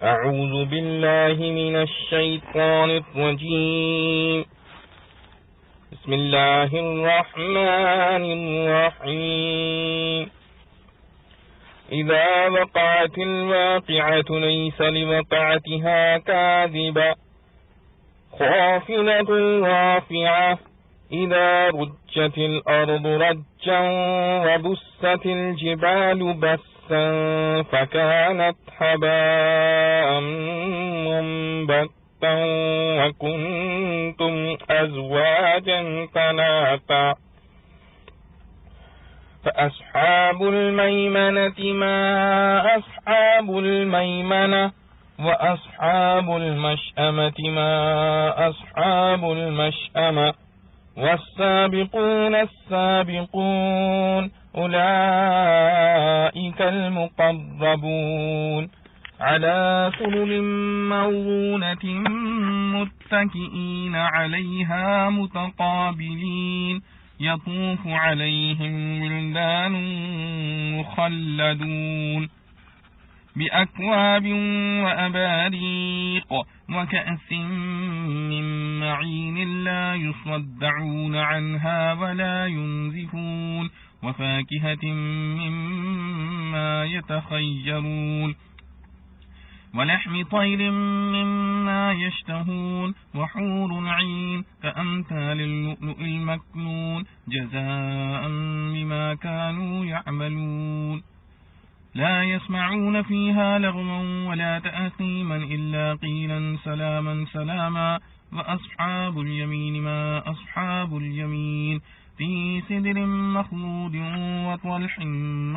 أعوذ بالله من الشيطان الرجيم. بسم الله الرحمن الرحيم. إذا وقعت الواقعة ليس لوقعتها كاذبة خافضة رافعة إذا رجت الأرض رجا وبست الجبال بسا فكانت هباء منبثا وكنتم أزواجا ثلاثا فأصحاب الميمنة ما أصحاب الميمنة وأصحاب المشأمة ما أصحاب المشأمة والسابقون السابقون أولئك المقربون على سرر موضونة متكئين عليها متقابلين يطوف عليهم ولدان مخلدون بأكواب وأباريق وكأس من معين لا يصدعون عنها ولا ينزفون وفاكهة مما يتخيرون ولحم طير مما يشتهون وحور عين كأمثال اللؤلؤ المكنون جزاء بما كانوا يعملون لا يسمعون فيها لغوا ولا تأثيما إلا قيلا سلاما سلاما وأصحاب اليمين ما أصحاب اليمين في سدر مخضود وطلح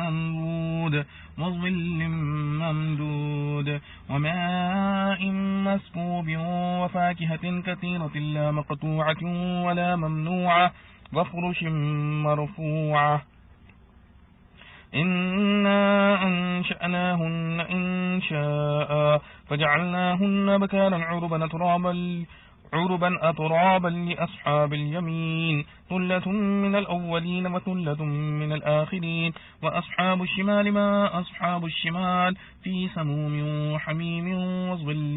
منضود وظل ممدود وماء مسكوب وفاكهة كثيرة لا مقطوعة ولا ممنوعة وفرش مرفوعة إنا أنشأناهن إنشاء فجعلناهن بكارا عربا أترابا لأصحاب اليمين ثلة من الأولين وثلة من الآخرين وأصحاب الشمال ما أصحاب الشمال في سموم وحميم وظل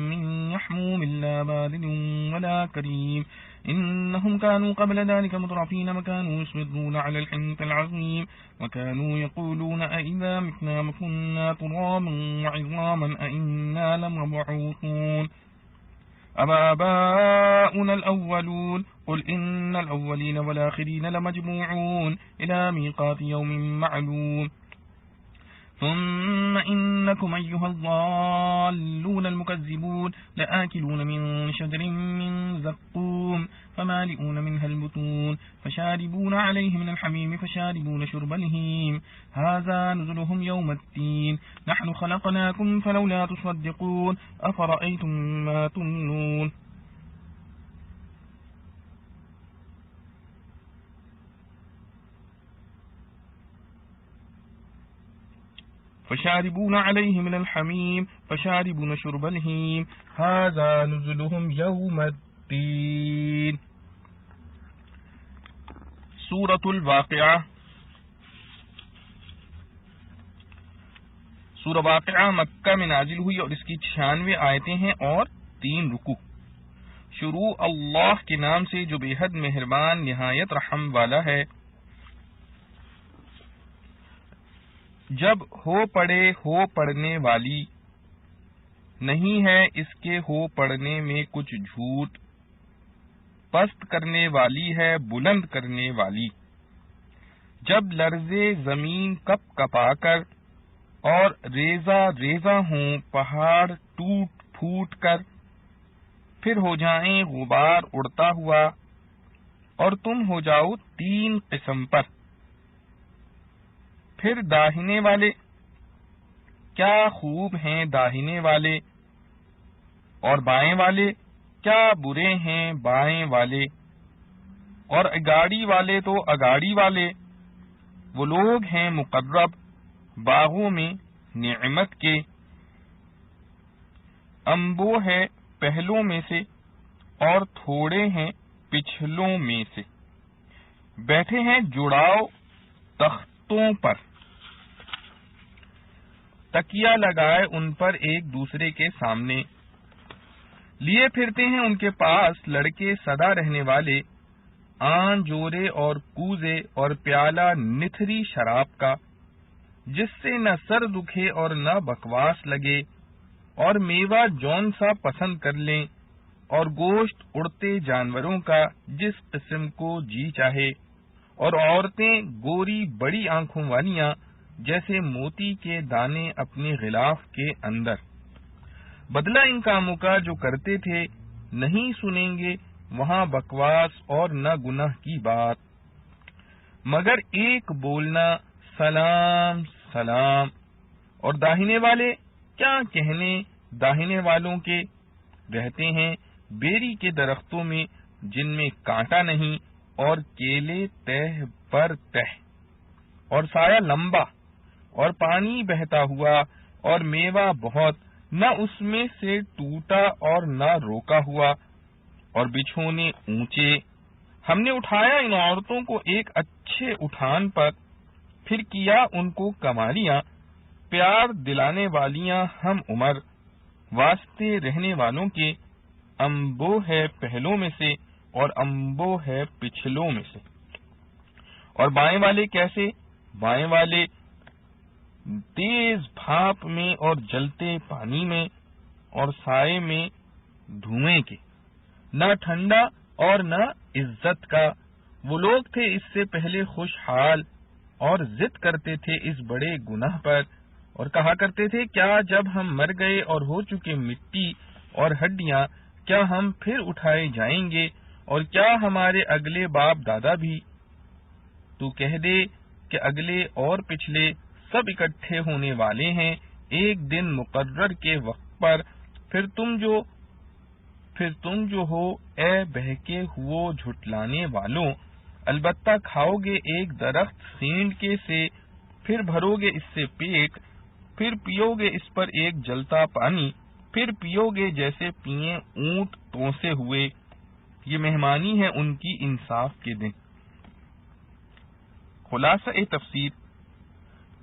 من يحموم لا بارد ولا كريم إنهم كانوا قبل ذلك مترفين وكانوا يصرون على الحنث العظيم وكانوا يقولون أئذا متنا وكنا ترابا وعظاما أئنا لمبعوثون أبآباؤنا الأولون قل إن الأولين والآخرين لمجموعون إلى ميقات يوم معلوم ثم إنكم أيها الضالون المكذبون لآكلون من شجر من زقوم فمالئون منها البطون فشاربون عليه من الحميم فشاربون شرب الهيم هذا نزلهم يوم الدين نحن خلقناكم فلولا تصدقون أفرأيتم ما تمنون فشاربون عليه من الحميم فشاربون شرب الهيم هذا نزلهم يوم الدين. سورة الواقعہ. سورہ واقعہ مکہ میں نازل ہوئی اور اس کی 96 آیتیں ہیں اور 3 رکوع. شروع اللہ کے نام سے جو بے حد مہربان نہایت رحم والا ہے. جب ہو پڑھنے والی نہیں ہے اس کے ہو پڑھنے میں کچھ جھوٹ. پست کرنے والی ہے بلند کرنے والی. جب لرزے زمین کپ کپا کر اور ریزہ ریزہ ہوں پہاڑ ٹوٹ پھوٹ کر پھر ہو جائیں غبار اڑتا ہوا اور تم ہو جاؤ 3 قسم پر. پھر داہنے والے کیا خوب ہیں داہنے والے اور بائیں والے کیا برے ہیں بائیں والے اور اگاڑی والے تو اگاڑی والے وہ لوگ ہیں مقرب باغوں میں نعمت کے. انبو ہے پہلوں میں سے اور تھوڑے ہیں پچھلوں میں سے. بیٹھے ہیں جڑاؤ تختوں پر. تکیہ لگائے ان پر ایک دوسرے کے سامنے، لیے پھرتے ہیں ان کے پاس لڑکے سدا رہنے والے، آن جورے اور کوزے اور پیالہ نتھری شراب کا، جس سے نہ سر دکھے اور نہ بکواس لگے، اور میوہ جون سا پسند کر لیں، اور گوشت اڑتے جانوروں کا جس قسم کو جی چاہے، اور عورتیں گوری بڑی آنکھوں والیاں جیسے موتی کے دانے اپنے غلاف کے اندر۔ بدلہ ان کاموں کا جو کرتے تھے، نہیں سنیں گے وہاں بکواس اور نہ گناہ کی بات، مگر ایک بولنا سلام سلام، اور داہنے والے کیا کہنے داہنے والوں کے، رہتے ہیں بیری کے درختوں میں جن میں کانٹا نہیں، اور کیلے تہ پر تہ، اور سایہ لمبا، اور پانی بہتا ہوا، اور میوہ بہت، نہ اس میں سے ٹوٹا اور نہ روکا ہوا، اور بچھونے اونچے۔ ہم نے اٹھایا ان عورتوں کو ایک اچھے اٹھان پر، پھر کیا ان کو کمالیاں، پیار دلانے والیاں ہم عمر، واسطے رہنے والوں کے، امبو ہے پہلوں میں سے اور امبو ہے پچھلوں میں سے۔ اور بائیں والے کیسے؟ بائیں والے تیز بھاپ میں اور جلتے پانی میں اور سائے میں دھوئیں کے، نہ ٹھنڈا اور نہ عزت کا۔ وہ لوگ تھے اس سے پہلے خوشحال اور ضد کرتے تھے اس بڑے گناہ پر، اور کہا کرتے تھے کیا جب ہم مر گئے اور ہو چکے مٹی اور ہڈیاں، کیا ہم پھر اٹھائے جائیں گے، اور کیا ہمارے اگلے باپ دادا بھی؟ تو کہہ دے کہ اگلے اور پچھلے سب اکٹھے ہونے والے ہیں ایک دن مقرر کے وقت پر، پھر تم جو ہو اے بہکے ہو جھٹلانے والوں، البتہ کھاؤ گے ایک درخت سینڈ کے سے، پھر بھرو گے اس سے پیٹ، پھر پیو گے اس پر ایک جلتا پانی، پھر پیو گے جیسے پیئیں اونٹ توسے ہوئے۔ یہ مہمانی ہے ان کی انصاف کے دن۔ خلاصہ تفسیر،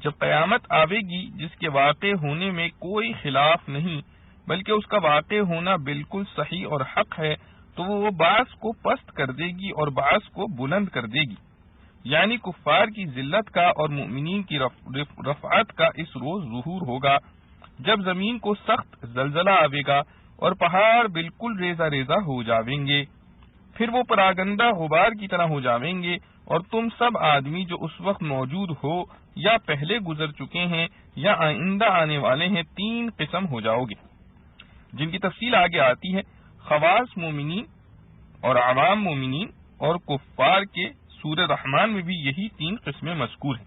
جب قیامت آوے گی جس کے واقع ہونے میں کوئی خلاف نہیں بلکہ اس کا واقع ہونا بالکل صحیح اور حق ہے، تو وہ بعض کو پست کر دے گی اور بعض کو بلند کر دے گی، یعنی کفار کی ذلت کا اور مؤمنین کی رفعت کا اس روز ظہور ہوگا، جب زمین کو سخت زلزلہ آوے گا اور پہاڑ بالکل ریزہ ریزہ ہو جاویں گے، پھر وہ پراگندہ غبار کی طرح ہو جاویں گے، اور تم سب آدمی جو اس وقت موجود ہو یا پہلے گزر چکے ہیں یا آئندہ آنے والے ہیں، تین قسم ہو جاؤ گے، جن کی تفصیل آگے آتی ہے۔ خواص مومنین اور عوام مومنین اور کفار کے سورہ رحمان میں بھی یہی تین قسمیں مذکور ہیں،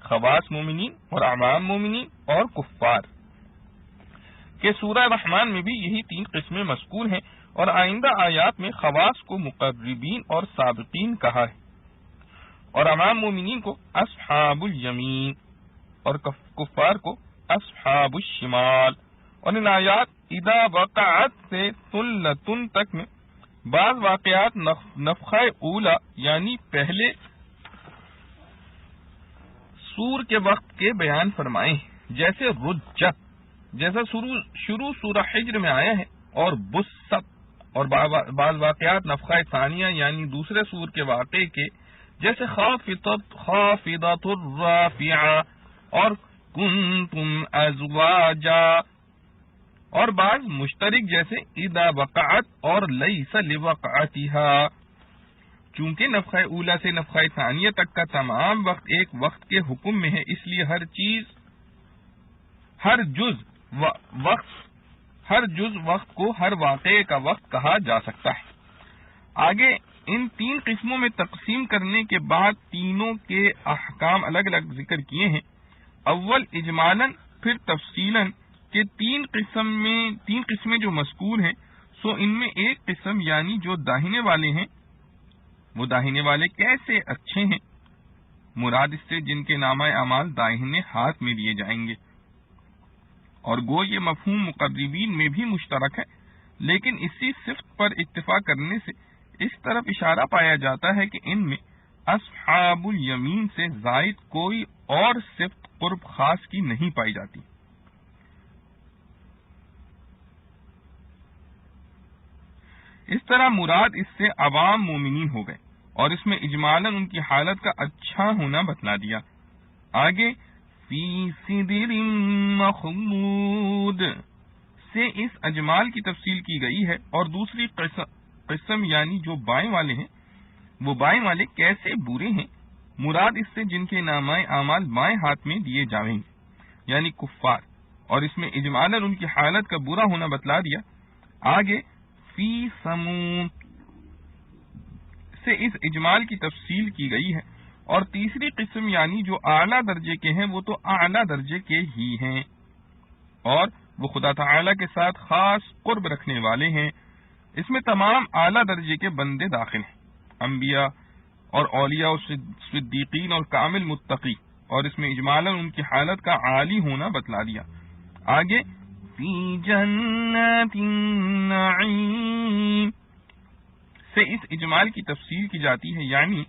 خواص مومنین اور عوام مومنین اور کفار کے سورہ رحمان میں بھی یہی تین قسمیں مذکور ہیں، اور آئندہ آیات میں خواص کو مقربین اور سابقین کہا ہے، اور عوام مومنین کو اصحاب الیمین اور کفار کو اصحاب الشمال۔ اور ان آیات اذا وقعت سے ثلۃ تک میں بعض واقعات نفخہ اولا یعنی پہلے سور کے وقت کے بیان فرمائے ہیں، جیسے رجت، جیسا شروع سورہ حجر میں آیا ہے، اور بست، اور بعض واقعات نفخہ ثانیہ یعنی دوسرے سور کے واقعے کے، جیسے خافضۃ الرافعہ اور کنتم ازواجا، اور بعض مشترک جیسے اذا وقعت اور لیس لوقعتها۔ چونکہ نفخہ اولا سے نفخہ ثانیہ تک کا تمام وقت ایک وقت کے حکم میں ہے، اس لیے ہر جز وقت کو ہر واقعے کا وقت کہا جا سکتا ہے۔ آگے ان تین قسموں میں تقسیم کرنے کے بعد تینوں کے احکام الگ الگ ذکر کیے ہیں، اول اجمالاً پھر تفصیلاً کہ تین قسمیں جو مذکور ہیں، سو ان میں ایک قسم یعنی جو داہنے والے ہیں، وہ داہنے والے کیسے اچھے ہیں، مراد اس سے جن کے نامہ اعمال داہنے ہاتھ میں دیے جائیں گے، اور گو یہ مفہوم مقربین میں بھی مشترک ہے، لیکن اسی صفت پر اکتفا کرنے سے اس طرف اشارہ پایا جاتا ہے کہ ان میں اصحاب الیمین سے زائد کوئی اور صفت قرب خاص کی نہیں پائی جاتی۔ اس طرح مراد اس سے عوام مومنین ہو گئے اور اس میں اجمالاً ان کی حالت کا اچھا ہونا بتلا دیا۔ آگے فی سدر مخضود سے اس اجمال کی تفصیل کی گئی ہے، اور دوسری قسم یعنی جو بائیں والے ہیں وہ بائیں والے کیسے برے ہیں، مراد اس سے جن کے نامۂ اعمال بائیں ہاتھ میں دیے جائیں گے یعنی کفار، اور اس میں اجمالاً ان کی حالت کا برا ہونا بتلا دیا۔ آگے فی سموم سے اس اجمال کی تفصیل کی گئی ہے، اور تیسری قسم یعنی جو اعلیٰ درجے کے ہیں وہ تو اعلیٰ درجے کے ہی ہیں، اور وہ خدا تعالی کے ساتھ خاص قرب رکھنے والے ہیں۔ اس میں تمام اعلیٰ درجے کے بندے داخل ہیں، انبیاء اور اولیاء اور صدیقین اور کامل متقی، اور اس میں اجمالاً ان کی حالت کا عالی ہونا بتلا دیا۔ آگے فی جنات النعیم سے اس اجمال کی تفصیل کی جاتی ہے، یعنی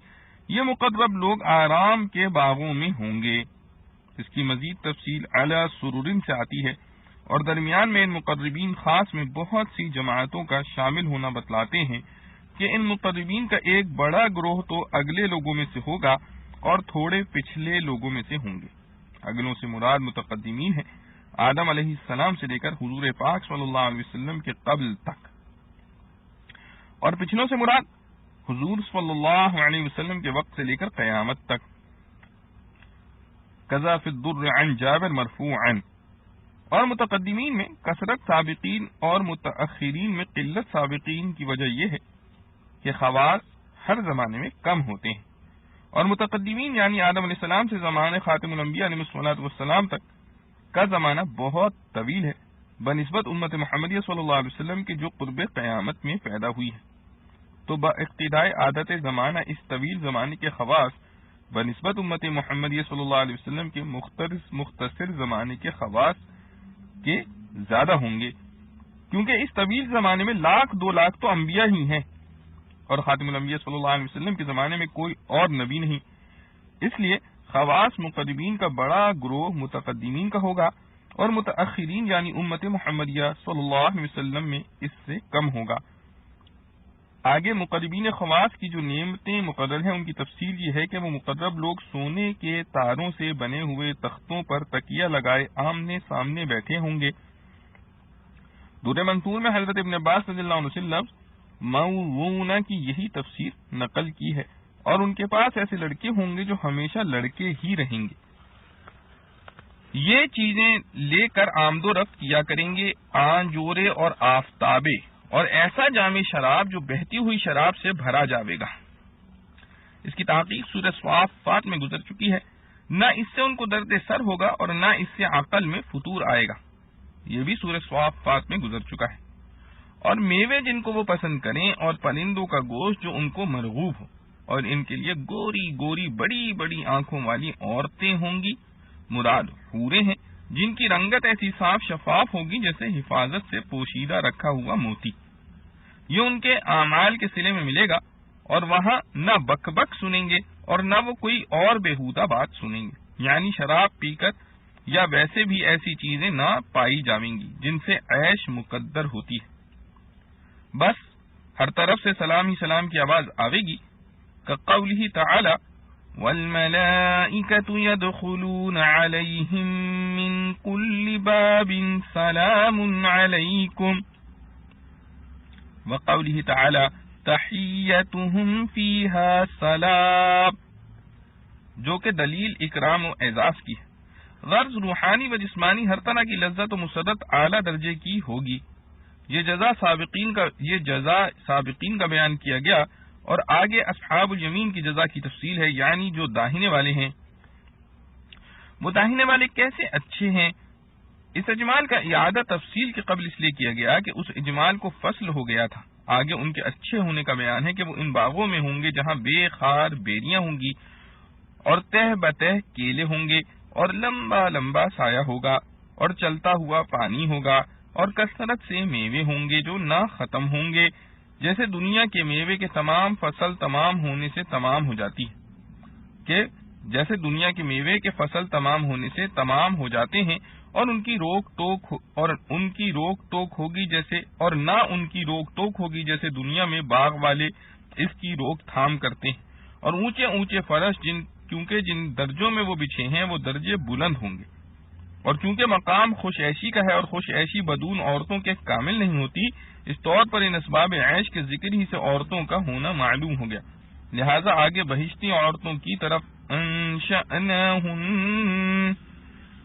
یہ مقرب لوگ آرام کے باغوں میں ہوں گے۔ اس کی مزید تفصیل علی سرر سے آتی ہے، اور درمیان میں ان مقربین خاص میں بہت سی جماعتوں کا شامل ہونا بتلاتے ہیں کہ ان مقربین کا ایک بڑا گروہ تو اگلے لوگوں میں سے ہوگا اور تھوڑے پچھلے لوگوں میں سے ہوں گے۔ اگلوں سے مراد متقدمین ہیں، آدم علیہ السلام سے لے کر حضور پاک صلی اللہ علیہ وسلم کے قبل تک، اور پچھلوں سے مراد حضور صلی اللہ علیہ وسلم کے وقت سے لے کر قیامت تک۔ قضا فی الدر عن جابر مرفوعا، اور متقدمین میں کثرت سابقین اور متأخرین میں قلت سابقین کی وجہ یہ ہے کہ خواص ہر زمانے میں کم ہوتے ہیں، اور متقدمین یعنی آدم علیہ السلام سے زمانے خاتم الانبیاء علیہ الصلوۃ والسلام تک کا زمانہ بہت طویل ہے بنسبت امت محمدیہ صلی اللہ علیہ وسلم کے جو قرب قیامت میں پیدا ہوئی ہے، تو با اقتداء عادت زمانہ اس طویل زمانے کے خواص بنسبت امت محمدیہ صلی اللہ علیہ وسلم کے مختصر زمانے کے خواص کے زیادہ ہوں گے، کیونکہ اس طویل زمانے میں 1,00,000 2,00,000 تو انبیاء ہی ہیں، اور خاتم الانبیاء صلی اللہ علیہ وسلم کے زمانے میں کوئی اور نبی نہیں، اس لیے خواص مقربین کا بڑا گروہ متقدمین کا ہوگا، اور متأخرین یعنی امت محمدیہ صلی اللہ علیہ وسلم میں اس سے کم ہوگا۔ آگے مقربین خواص کی جو نعمتیں مقرر ہیں ان کی تفصیل یہ ہے کہ وہ مقرب لوگ سونے کے تاروں سے بنے ہوئے تختوں پر تکیہ لگائے آمنے سامنے بیٹھے ہوں گے۔ در منصور میں حضرت ابن عباس رضی اللہ عنہ سے لفظ موعونہ کی یہی تفسیر نقل کی ہے، اور ان کے پاس ایسے لڑکے ہوں گے جو ہمیشہ لڑکے ہی رہیں گے، یہ چیزیں لے کر آمد و رفت کیا کریں گے، آن جورے اور آفتابے، اور ایسا جام شراب جو بہتی ہوئی شراب سے بھرا جاوے گا۔ اس کی تحقیق سورہ صافات میں گزر چکی ہے۔ نہ اس سے ان کو درد سر ہوگا اور نہ اس سے عقل میں فطور آئے گا، یہ بھی سورہ صافات میں گزر چکا ہے۔ اور میوے جن کو وہ پسند کریں، اور پرندوں کا گوشت جو ان کو مرغوب ہو، اور ان کے لیے گوری گوری بڑی بڑی آنکھوں والی عورتیں ہوں گی، مراد حوریں ہیں جن کی رنگت ایسی صاف شفاف ہوگی جیسے حفاظت سے پوشیدہ رکھا ہوا موتی۔ یہ ان کے اعمال کے صلے میں ملے گا، اور وہاں نہ بک بک سنیں گے اور نہ وہ کوئی اور بےہودہ بات سنیں گے، یعنی شراب پی کر یا ویسے بھی ایسی چیزیں نہ پائی جائیں گی جن سے عیش مقدر ہوتی ہے۔ بس ہر طرف سے سلام ہی سلام کی آواز آئے گی، کقولہ تعالی والملائکۃ یدخلون علیہم من کل باب سلام علیکم، وقولہ تعالی تحیتہم فیہا سلام، جو کہ دلیل اکرام و اعزاز کی ہے۔ غرض روحانی و جسمانی ہر طرح کی لذت و مسرت اعلیٰ درجے کی ہوگی۔ یہ جزا سابقین کا بیان کیا گیا، اور آگے اصحاب الیمین کی جزا کی تفصیل ہے، یعنی جو داہنے والے ہیں۔ وہ داہنے والے کیسے اچھے ہیں؟ اس اجمال کا اعادہ تفصیل کے قبل اس لیے کیا گیا کہ اس اجمال کو فصل ہو گیا تھا۔ آگے ان کے اچھے ہونے کا بیان ہے کہ وہ ان باغوں میں ہوں گے جہاں بے خار بیریاں ہوں گی، اور تہ بتہ کیلے ہوں گے، اور لمبا لمبا سایہ ہوگا، اور چلتا ہوا پانی ہوگا، اور کثرت سے میوے ہوں گے جو نہ ختم ہوں گے، جیسے دنیا کے میوے کے تمام فصل تمام ہونے سے تمام ہو جاتی ہے۔ کہ جیسے دنیا کے میوے کے فصل تمام ہونے سے تمام ہو جاتے ہیں اور ان کی روک ٹوک ہوگی جیسے دنیا میں باغ والے اس کی روک تھام کرتے ہیں، اور اونچے اونچے فرش کیونکہ جن درجوں میں وہ بچھے ہیں وہ درجے بلند ہوں گے، اور چونکہ مقام خوش عیشی کا ہے اور خوش عیشی بدون عورتوں کے کامل نہیں ہوتی، اس طور پر ان اسباب عیش کے ذکر ہی سے عورتوں کا ہونا معلوم ہو گیا، لہذا آگے بہشتی عورتوں کی طرف انشأناہن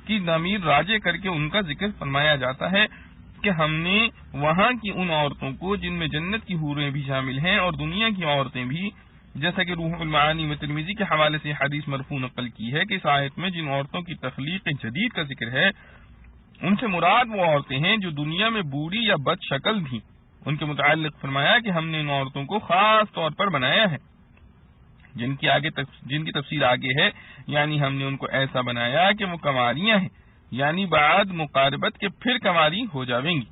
کی ضمیر راجع کر کے ان کا ذکر فرمایا جاتا ہے کہ ہم نے وہاں کی ان عورتوں کو جن میں جنت کی حوریں بھی شامل ہیں اور دنیا کی عورتیں بھی، جیسا کہ روح المعانی میں ترمذی کے حوالے سے حدیث مرفوع نقل کی ہے کہ اس آیت میں جن عورتوں کی تخلیق جدید کا ذکر ہے ان سے مراد وہ عورتیں ہیں جو دنیا میں بوڑھی یا بد شکل تھیں۔ ان کے متعلق فرمایا کہ ہم نے ان عورتوں کو خاص طور پر بنایا ہے، جن کی تفسیر آگے ہے، یعنی ہم نے ان کو ایسا بنایا کہ وہ کنواریاں ہیں، یعنی بعد مقاربت کے پھر کنواری ہو جاویں گی،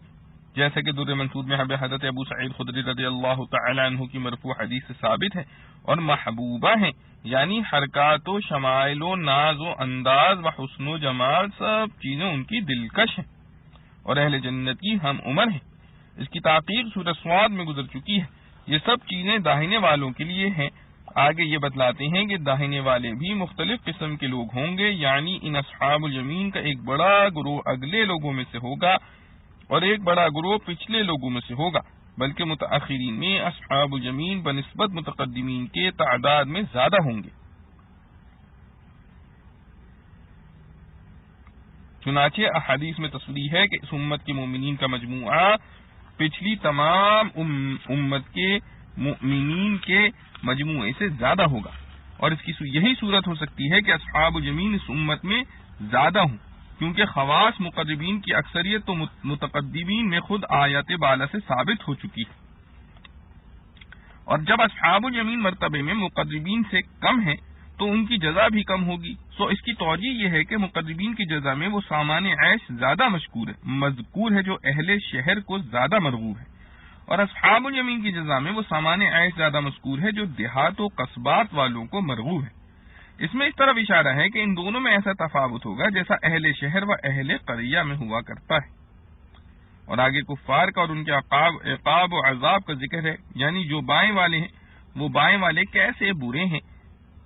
جیسا کہ در منصور میں حضرت ابو سعید خدری رضی اللہ تعالی عنہ کی مرفوع حدیث سے ثابت ہے، اور محبوبہ ہیں، یعنی حرکات و شمائل و ناز و انداز و حسن و جمال سب چیزیں ان کی دلکش ہیں، اور اہل جنت کی ہم عمر ہیں۔ اس کی تحقیق سورہ صاد میں گزر چکی ہے۔ یہ سب چیزیں داہنے والوں کے لیے ہیں۔ آگے یہ بتلاتے ہیں کہ داہنے والے بھی مختلف قسم کے لوگ ہوں گے، یعنی ان اصحاب الیمین کا ایک بڑا گروہ اگلے لوگوں میں سے ہوگا اور ایک بڑا گروہ پچھلے لوگوں میں سے ہوگا، بلکہ متأخرین میں اصحاب الیمین بنسبت متقدمین کے تعداد میں زیادہ ہوں گے۔ چنانچہ احادیث میں تصریح ہے کہ اس امت کے مومنین کا مجموعہ پچھلی تمام امت کے مومنین کے مجموعے سے زیادہ ہوگا، اور اس کی یہی صورت ہو سکتی ہے کہ اصحاب الیمین اس امت میں زیادہ ہوں، کیونکہ خواص مقربین کی اکثریت تو متقدمین میں خود آیات بالا سے ثابت ہو چکی ہے، اور جب اصحاب الیمین مرتبے میں مقربین سے کم ہیں تو ان کی جزا بھی کم ہوگی۔ سو اس کی توجہ یہ ہے کہ مقربین کی جزا میں وہ سامان عیش زیادہ مذکور ہے جو اہل شہر کو زیادہ مرغوب ہے، اور اصحاب الیمین کی جزا میں وہ سامان عیش زیادہ مذکور ہے جو دیہات و قصبات والوں کو مرغوب ہے۔ اس میں اس طرف اشارہ ہے کہ ان دونوں میں ایسا تفاوت ہوگا جیسا اہل شہر و اہل قریہ میں ہوا کرتا ہے۔ اور آگے کفار کا اور ان کے عقاب و عذاب کا ذکر ہے، یعنی جو بائیں والے ہیں وہ بائیں والے کیسے برے ہیں،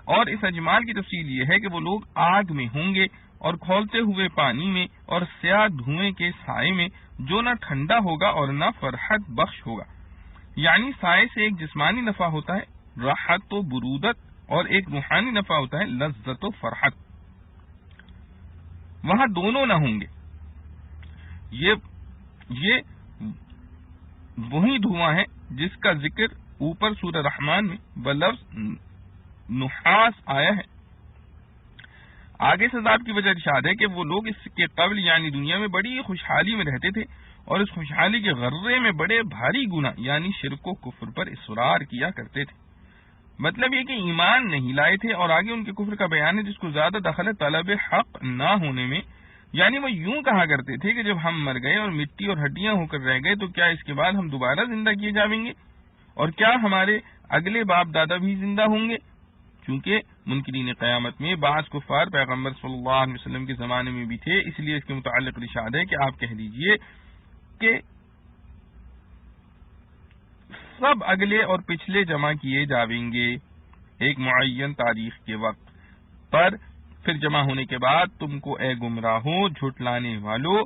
اور اس اجمال کی تفصیل یہ ہے کہ وہ لوگ آگ میں ہوں گے اور کھولتے ہوئے پانی میں اور سیاہ دھوئیں کے سائے میں، جو نہ ٹھنڈا ہوگا اور نہ فرحت بخش ہوگا، یعنی سائے سے ایک جسمانی نفع ہوتا ہے راحت و برودت، اور ایک روحانی نفع ہوتا ہے لذت و فرحت، وہاں دونوں نہ ہوں گے۔ یہ وہی دھواں ہے جس کا ذکر اوپر سورہ رحمان میں بلفظ نحاس آیا ہے۔ آگے سے عذاب کی وجہ ارشاد ہے کہ وہ لوگ اس کے قبل یعنی دنیا میں بڑی خوشحالی میں رہتے تھے اور اس خوشحالی کے غرے میں بڑے بھاری گناہ یعنی شرک و کفر پر اصرار کیا کرتے تھے۔ مطلب یہ کہ ایمان نہیں لائے تھے، اور آگے ان کے کفر کا بیان ہے جس کو زیادہ دخل ہے طلب حق نہ ہونے میں، یعنی وہ یوں کہا کرتے تھے کہ جب ہم مر گئے اور مٹی اور ہڈیاں ہو کر رہ گئے تو کیا اس کے بعد ہم دوبارہ زندہ کیے جائیں گے، اور کیا ہمارے اگلے باپ دادا بھی زندہ ہوں گے؟ چونکہ منکرین قیامت میں بعض کفار پیغمبر صلی اللہ علیہ وسلم کے زمانے میں بھی تھے، اس لیے اس کے متعلق ارشاد ہے کہ آپ کہہ دیجئے کہ سب اگلے اور پچھلے جمع کیے جائیں گے ایک معین تاریخ کے وقت پر، پھر جمع ہونے کے بعد تم کو اے گمراہوں جھٹلانے والو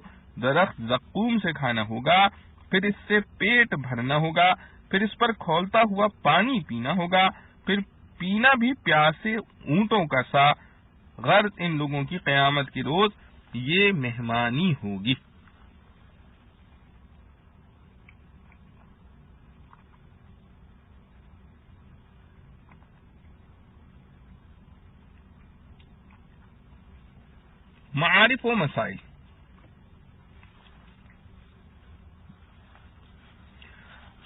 درخت زقوم سے کھانا ہوگا، پھر اس سے پیٹ بھرنا ہوگا، پھر اس پر کھولتا ہوا پانی پینا ہوگا، پھر پینا بھی پیاسے اونٹوں کا سا، غرض ان لوگوں کی قیامت کے روز یہ مہمانی ہوگی۔ معارف و مسائل۔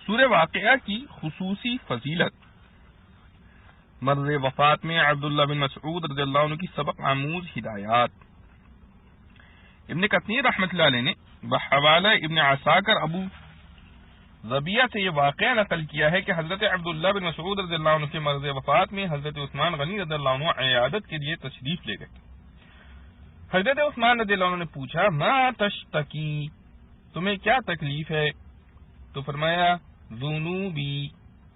سورہ واقعہ کی خصوصی فضیلت۔ مرض وفات میں عبداللہ بن مسعود رضی اللہ عنہ کی سبق آموز ہدایات۔ ابن کثیر رحمۃ اللہ علیہ نے بحوالہ ابن عساکر ابو ربیہ سے یہ واقعہ نقل کیا ہے کہ حضرت عبداللہ بن مسعود رضی اللہ عنہ کے مرض وفات میں حضرت عثمان غنی رضی اللہ عنہ عیادت کے لیے تشریف لے گئے. حضرت عثمان رضی اللہ عنہ نے پوچھا ما تشتکی، تمہیں کیا تکلیف ہے؟ تو فرمایا ذنوبی،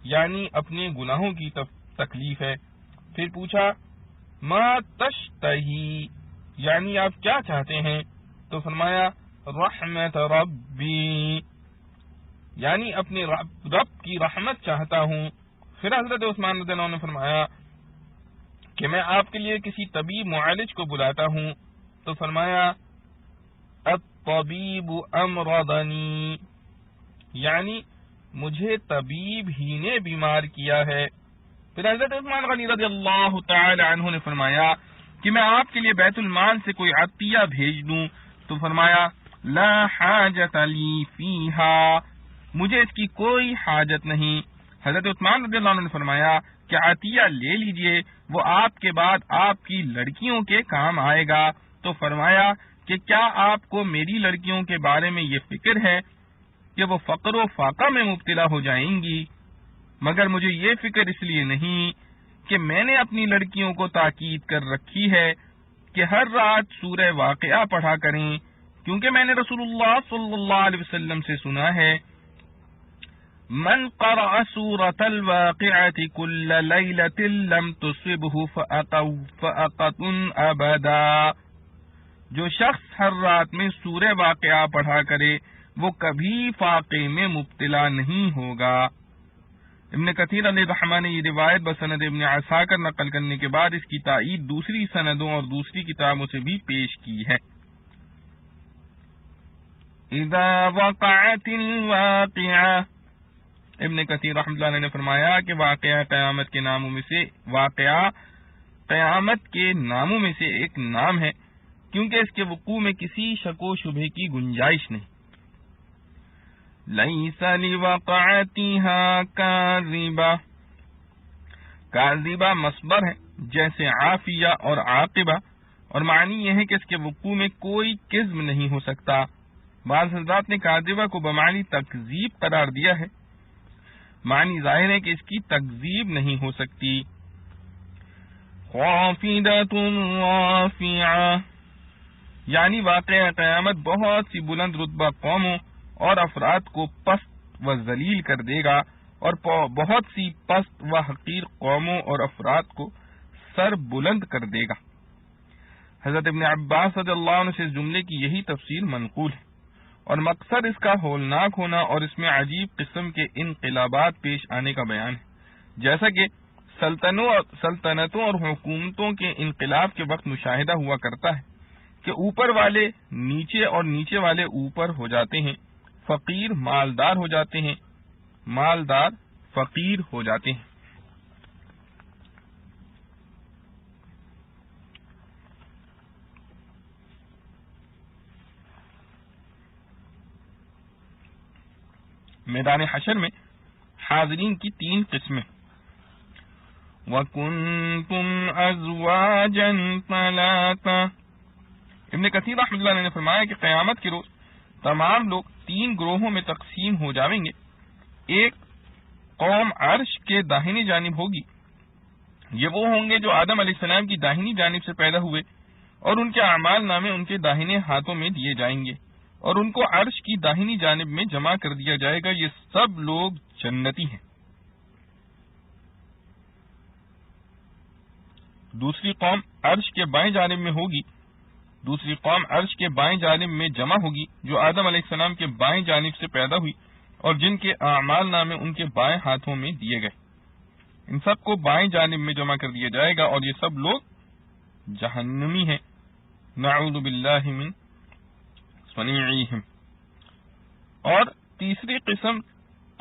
یعنی اپنے گناہوں کی تکلیف ہے. پھر پوچھا ما تشتہی، یعنی آپ کیا چاہتے ہیں؟ تو فرمایا رحمت ربی، یعنی اپنے رب کی رحمت چاہتا ہوں. پھر حضرت عثمان رضی اللہ عنہ نے فرمایا کہ میں آپ کے لیے کسی طبیب معالج کو بلاتا ہوں. تو فرمایا الطبیب امرضنی، یعنی مجھے طبیب ہی نے بیمار کیا ہے. پھر حضرت عثمان غنی رضی اللہ تعالی عنہ نے فرمایا کہ میں آپ کے لیے بیت المال سے کوئی عطیہ بھیج دوں. تو فرمایا لا حاجت لی فیہا، مجھے اس کی کوئی حاجت نہیں. حضرت عثمان رضی اللہ عنہ نے فرمایا کہ عطیہ لے لیجئے، وہ آپ کے بعد آپ کی لڑکیوں کے کام آئے گا. تو فرمایا کہ کیا آپ کو میری لڑکیوں کے بارے میں یہ فکر ہے کہ وہ فقر و فاقہ میں مبتلا ہو جائیں گی؟ مگر مجھے یہ فکر اس لیے نہیں کہ میں نے اپنی لڑکیوں کو تاکید کر رکھی ہے کہ ہر رات سورہ واقعہ پڑھا کریں، کیونکہ میں نے رسول اللہ صلی اللہ علیہ وسلم سے سنا ہے من قرأ سورة الواقعة كل ليلة لم تصبه فأقة أبدا، جو شخص ہر رات میں سورہ واقعہ پڑھا کرے وہ کبھی فاقے میں مبتلا نہیں ہوگا. ابن کثیر علیہ الرحمہ نے یہ روایت بسند ابن عساکر نقل کرنے کے بعد اس کی تائید دوسری سندوں اور دوسری کتابوں سے بھی پیش کی ہے. اذا وقعت الواقعہ، ابن کثیر رحمۃ اللہ علیہ نے فرمایا کہ واقعہ قیامت کے ناموں میں سے، واقعہ قیامت کے ناموں میں سے ایک نام ہے کیونکہ اس کے وقوع میں کسی شک و شبہ کی گنجائش نہیں. لیس لوقعتها کاذبہ، کاذبہ مصدر ہے جیسے عافیہ اور عاقبہ، اور معنی یہ ہے کہ اس کے وقوع میں کوئی کذب نہیں ہو سکتا. بعض حضرات نے کاذبہ کو بمعنی تکذیب قرار دیا ہے، معنی ظاہر ہے کہ اس کی تکذیب نہیں ہو سکتی. خافضۃ رافعہ، یعنی واقعہ قیامت بہت سی بلند رتبہ قوموں اور افراد کو پست و ذلیل کر دے گا، اور بہت سی پست و حقیر قوموں اور افراد کو سر بلند کر دے گا. حضرت ابن عباس رضی اللہ عنہ سے جملے کی یہی تفسیر منقول ہے، اور مقصد اس کا ہولناک ہونا اور اس میں عجیب قسم کے انقلابات پیش آنے کا بیان ہے، جیسا کہ سلطنتوں اور حکومتوں کے انقلاب کے وقت مشاہدہ ہوا کرتا ہے کہ اوپر والے نیچے اور نیچے والے اوپر ہو جاتے ہیں، فقیر مالدار ہو جاتے ہیں، مالدار فقیر ہو جاتے ہیں. میدان حشر میں حاضرین کی 3 قسمیں. وَكُنْتُمْ أَزْوَاجًا ثَلَاثًا، ابن کثیر رحمۃ اللہ علیہ نے فرمایا کہ قیامت کے روز تمام لوگ 3 گروہوں میں تقسیم ہو جائیں گے. ایک قوم عرش کے داہنی جانب ہوگی، یہ وہ ہوں گے جو آدم علیہ السلام کی داہنی جانب سے پیدا ہوئے، اور ان کے اعمال نامے ان کے داہنے ہاتھوں میں دیے جائیں گے اور ان کو عرش کی داہنی جانب میں جمع کر دیا جائے گا. یہ سب لوگ جنتی ہیں. دوسری قوم عرش کے بائیں جانب میں ہوگی، دوسری قوم عرش کے بائیں جانب میں جمع ہوگی جو آدم علیہ السلام کے بائیں جانب سے پیدا ہوئی اور جن کے اعمال نامے ان کے بائیں ہاتھوں میں دیے گئے. ان سب کو بائیں جانب میں جمع کر دیا جائے گا اور یہ سب لوگ جہنمی ہیں. نعوذ باللہ من صنیعہم. اور تیسری قسم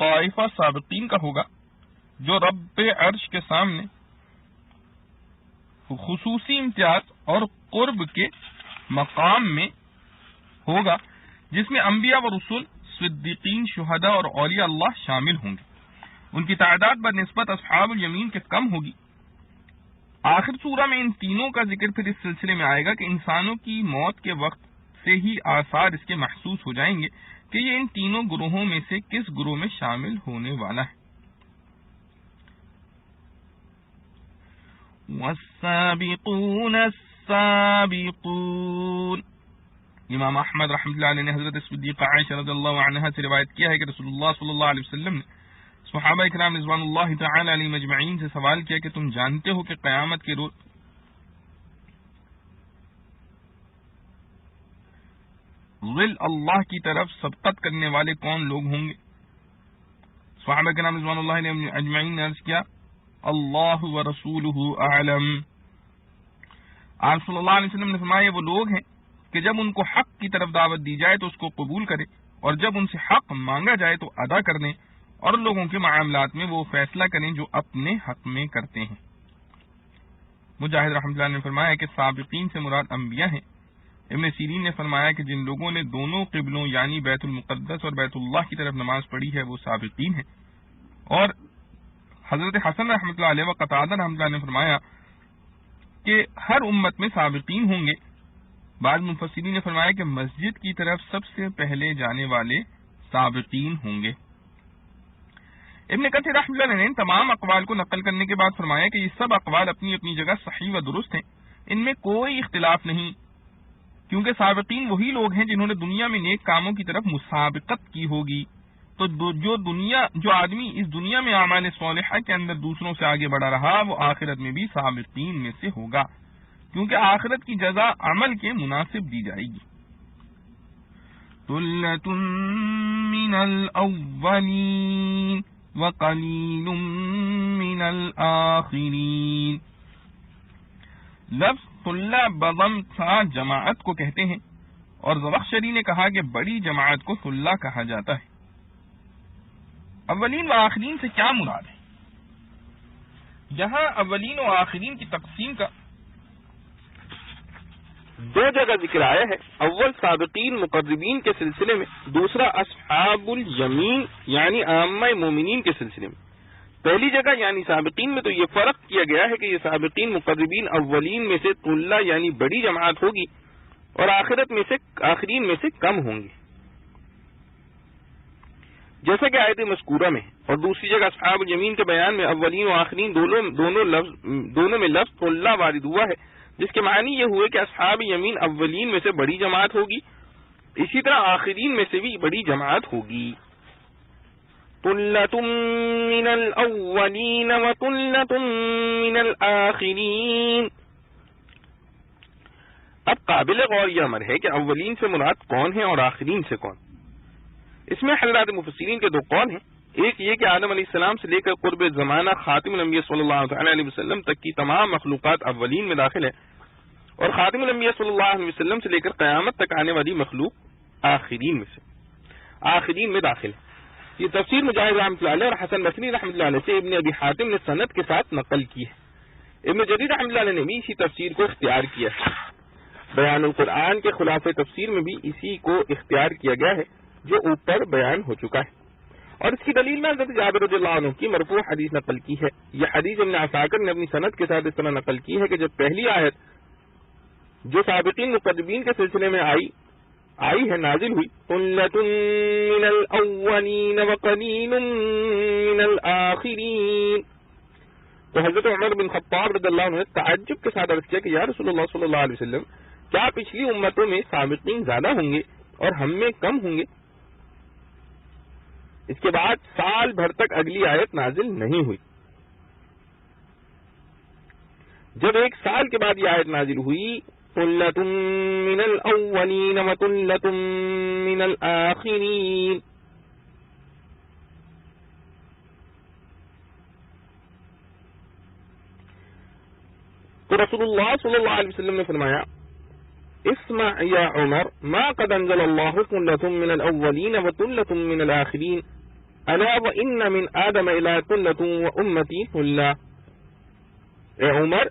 طائفہ سابقین کا ہوگا جو رب عرش کے سامنے خصوصی امتیاز اور قرب کے مقام میں ہوگا، جس میں انبیاء و رسول، صدیقین، شہداء اور اولیاء اللہ شامل ہوں گے. ان کی تعداد بنسبت اصحاب الیمین کے کم ہوگی. آخر سورہ میں ان تینوں کا ذکر پھر اس سلسلے میں آئے گا کہ انسانوں کی موت کے وقت سے ہی آثار اس کے محسوس ہو جائیں گے کہ یہ ان تینوں گروہوں میں سے کس گروہ میں شامل ہونے والا ہے۔ والسابقون السابقون، امام احمد رحمۃ اللہ علیہ نے حضرت صدیقہ عائشہ رضی اللہ عنہا سے روایت کیا ہے کہ رسول اللہ صلی اللہ علیہ وسلم نے صحابہ کرام رضوان اللہ تعالی علیہم اجمعین سے سوال کیا کہ تم جانتے ہو کہ قیامت کے روز ظل اللہ کی طرف سبقت کرنے والے کون لوگ ہوں گے؟ صحابہ کرام رضوان اللہ علیہم اجمعین نے عرض کیا اللہ ورسولہ اعلم۔ آپ صلی اللہ علیہ وسلم نے فرمایا وہ لوگ ہیں کہ جب ان کو حق کی طرف دعوت دی جائے تو اس کو قبول کرے، اور جب ان سے حق مانگا جائے تو ادا کر دیں، اور لوگوں کے معاملات میں وہ فیصلہ کریں جو اپنے حق میں کرتے ہیں۔ مجاہد رحمۃ اللہ نے فرمایا کہ سابقین سے مراد انبیاء ہیں۔ ابن سیرین نے فرمایا کہ جن لوگوں نے دونوں قبلوں یعنی بیت المقدس اور بیت اللہ کی طرف نماز پڑھی ہے وہ سابقین ہیں۔ اور حضرت حسن رحمۃ اللہ علیہ و قتادہ رحمۃ اللہ نے فرمایا کہ ہر امت میں سابقین ہوں گے۔ بعض مفسرین نے فرمایا کہ مسجد کی طرف سب سے پہلے جانے والے سابقین ہوں گے۔ ابن کثیر رحمۃ اللہ نے تمام اقوال کو نقل کرنے کے بعد فرمایا کہ یہ سب اقوال اپنی اپنی جگہ صحیح و درست ہیں، ان میں کوئی اختلاف نہیں، کیونکہ سابقین وہی لوگ ہیں جنہوں نے دنیا میں نیک کاموں کی طرف مسابقت کی ہوگی۔ تو جو آدمی اس دنیا میں اعمال صالحہ کے اندر دوسروں سے آگے بڑھا رہا وہ آخرت میں بھی سابقین میں سے ہوگا، کیونکہ آخرت کی جزا عمل کے مناسب دی جائے گی۔ ثُلَّةٌ مِّنَ الْأَوَّلِينَ وَقَلِيلٌ مِّنَ الْآخِرِينَ۔ لفظ ثلہ بضم تھا جماعت کو کہتے ہیں، اور زمخشری نے کہا کہ بڑی جماعت کو ثلہ کہا جاتا ہے۔ اولین و آخرین سے کیا مراد ہے؟ یہاں اولین و آخرین کی تقسیم کا دو جگہ ذکر آیا ہے، اول سابقین مقربین کے سلسلے میں، دوسرا اصحاب الیمین یعنی عامہ مومنین کے سلسلے میں۔ پہلی جگہ یعنی سابقین میں تو یہ فرق کیا گیا ہے کہ یہ سابقین مقربین اولین میں سے طلہ یعنی بڑی جماعت ہوگی، اور آخرین میں سے کم ہوں گے، جیسا کہ آیت مذکورہ میں۔ اور دوسری جگہ اصحاب الیمین کے بیان میں اولین و آخرین دونوں میں لفظ طلہ وارد ہوا ہے، جس کے معنی یہ ہوئے کہ اصحاب یمین اولین میں سے بڑی جماعت ہوگی، اسی طرح آخرین میں سے بھی بڑی جماعت ہوگی۔ طلۃ من الاولین وطلۃ من الآخرین۔ اب قابل غور یہ امر ہے کہ اولین سے مراد کون ہے اور آخرین سے کون؟ اس میں حضرات مفسرین کے دو قول ہیں۔ ایک یہ کہ آدم علیہ السلام سے لے کر قرب زمانہ خاتم الانبیاء صلی اللہ تعالی علیہ وسلم تک کی تمام مخلوقات اولین میں داخل ہے، اور خاتم الانبیاء صلی اللہ علیہ وسلم سے لے کر قیامت تک آنے والی مخلوق آخرین میں داخل ہے۔ یہ تفسیر مجاہد رحمۃ اللہ علیہ اور حسن بصری رحمۃ اللہ علیہ سے ابن ابی حاتم نے سند کے ساتھ نقل کی ہے۔ ابن جریر رحمۃ اللہ علیہ نے بھی اسی تفسیر کو اختیار کیا ہے۔ بیان القرآن کے خلاف تفسیر میں بھی اسی کو اختیار کیا گیا ہے جو اوپر بیان ہو چکا ہے، اور اس کی دلیل میں حضرت جابر رضی اللہ عنہ کی مرفوع حدیث نقل کی ہے۔ یہ حدیث ابن عساکر نے اپنی سند کے ساتھ اس طرح نقل کی ہے کہ جب پہلی آیت جو سابقین مقربین کے سلسلے میں آئی ہے نازل ہوئی، ثلۃ من الاولین وقلیل من الآخرین، تو حضرت عمر بن خطاب رضی اللہ عنہ نے تعجب کے ساتھ عرض کیا کہ یا رسول اللہ صلی اللہ علیہ وسلم، کیا پچھلی امتوں میں سابقین زیادہ ہوں گے اور ہم میں کم ہوں گے؟ اس کے بعد سال بھر تک اگلی آیت نازل نہیں ہوئی۔ جب ایک سال کے بعد یہ آیت نازل ہوئی، ثلۃ من الاولین وثلۃ من الآخرین، تو رسول اللہ صلی اللہ علیہ وسلم نے فرمایا اسمع یا عمر ما قد انزل اللہ ثلۃ من الاولین وثلۃ من الآخرین الا وان من آدم الى ثلۃ وامتی ثلۃ۔ اے عمر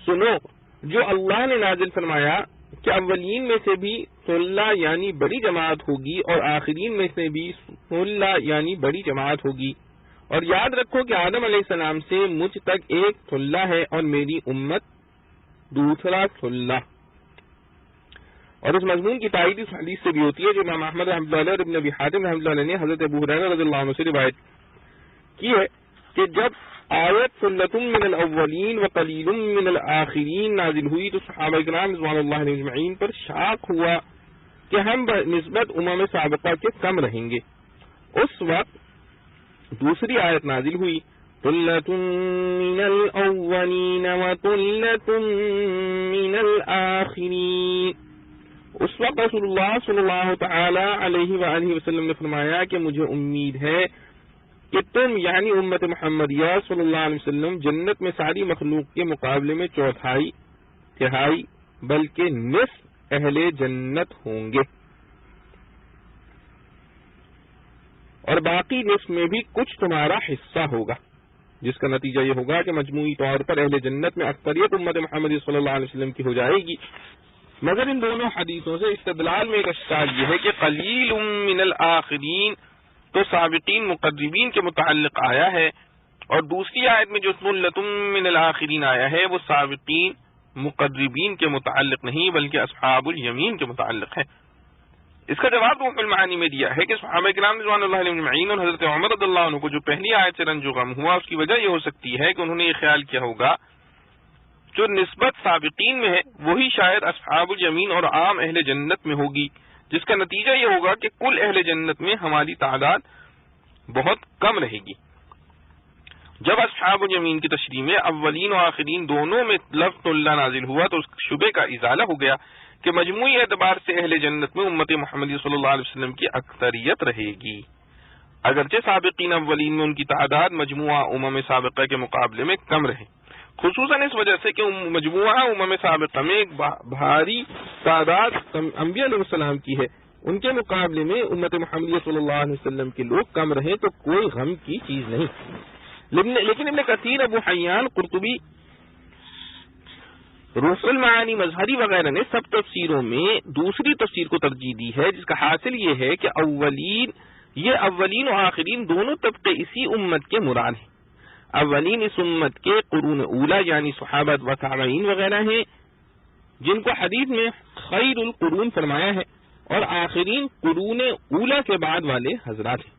سنو، جو اللہ نے نازل فرمایا کہ اولین میں سے بھی ثلہ یعنی بڑی جماعت ہوگی اور آخرین میں سے بھی ثلہ یعنی بڑی جماعت ہوگی، اور یاد رکھو کہ آدم علیہ السلام سے مجھ تک ایک ثلہ ہے اور میری امت دوسرا ثلہ۔ اور اس مضمون کی تائید اس حدیث سے بھی ہوتی ہے جو امام احمد رحمۃ اللہ علیہ اور ابن ابی حاتم رحمۃ اللہ علیہ نے حضرت ابو ہریرہ رضی اللہ عنہ سے روایت کی ہے کہ جب آیت ثلۃ من الاولین وقلیل من الاخرین نازل ہوئی تو صحابہ کرام رضوان اللہ علیہم اجمعین پر شاق ہوا کہ ہم نسبت امم سابقہ کے کم رہیں گے. اس وقت دوسری آیت نازل ہوئی ثلۃ من الاولین وثلۃ من الاخرین. اس وقت رسول اللہ صلی اللہ تعالی علیہ وآلہ وسلم نے فرمایا کہ مجھے امید ہے کہ تم یعنی امت محمدیہ صلی اللہ علیہ وسلم جنت میں ساری مخلوق کے مقابلے میں چوتھائی تہائی بلکہ نصف اہل جنت ہوں گے اور باقی نصف میں بھی کچھ تمہارا حصہ ہوگا، جس کا نتیجہ یہ ہوگا کہ مجموعی طور پر اہل جنت میں اکثریت امت محمدی صلی اللہ علیہ وسلم کی ہو جائے گی. مگر ان دونوں حدیثوں سے استدلال میں ایک اشکال یہ ہے کہ قلیل من الاخرین تو سابقین مقربین کے متعلق آیا ہے اور دوسری آیت میں جو ثلۃ من الاخرین آیا ہے وہ سابقین مقربین کے متعلق نہیں بلکہ اصحاب الیمین کے متعلق ہے. اس کا جواب روح المعانی میں دیا ہے کہ صحابہ کرام رضوان اللہ علیہم اجمعین اور حضرت عمر رضی اللہ عنہ کو جو پہلی آیت سے رنج و غم ہوا اس کی وجہ یہ ہو سکتی ہے کہ انہوں نے یہ خیال کیا ہوگا جو نسبت سابقین میں ہے وہی شاید اصحاب الیمین اور عام اہل جنت میں ہوگی، جس کا نتیجہ یہ ہوگا کہ کل اہل جنت میں ہماری تعداد بہت کم رہے گی. جب اصحاب الیمین کی تشریح میں اولین و آخرین دونوں میں لفظ اللہ نازل ہوا تو اس شبے کا ازالہ ہو گیا کہ مجموعی اعتبار سے اہل جنت میں امت محمدی صلی اللہ علیہ وسلم کی اکثریت رہے گی، اگرچہ سابقین اولین میں ان کی تعداد مجموعہ امم سابقہ کے مقابلے میں کم رہے، خصوصاً اس وجہ سے کہ مجموعہ امم سابقہ میں ایک بھاری تعداد انبیاء علیہ السلام کی ہے، ان کے مقابلے میں امت محمدیہ صلی اللہ علیہ وسلم کے لوگ کم رہیں تو کوئی غم کی چیز نہیں. لیکن ابن کثیر، ابو حیان، قرطبی، روح المعانی، مظہری وغیرہ نے سب تفسیروں میں دوسری تفسیر کو ترجیح دی ہے، جس کا حاصل یہ ہے کہ اولین و آخرین دونوں طبقے اسی امت کے مراد ہیں. اولین اس امت کے قرون اولا یعنی صحابہ و تابعین وغیرہ ہیں جن کو حدیث میں خیر القرون فرمایا ہے، اور آخرین قرون اولا کے بعد والے حضرات ہیں.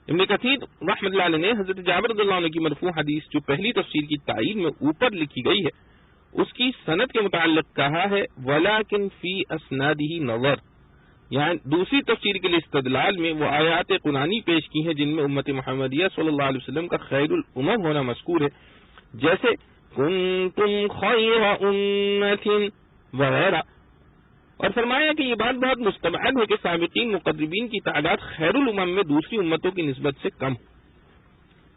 ابن کثیر رحمۃ اللہ علیہ نے حضرت جابر رضی اللہ عنہ کی مرفوع حدیث جو پہلی تفسیر کی تائید میں اوپر لکھی گئی ہے اس کی سند کے متعلق کہا ہے ولیکن فی اسنادہ نظر، یعنی دوسری تفسیر کے لیے استدلال میں وہ آیات قرآنی پیش کی ہیں جن میں امت محمدیہ صلی اللہ علیہ وسلم کا خیر الامم ہونا مذکور ہے، جیسے کنتم خیر امت وغیرہ، اور فرمایا کہ یہ بات بہت مستبعد ہے کہ سابقین مقربین کی تعداد خیر الامم میں دوسری امتوں کی نسبت سے کم،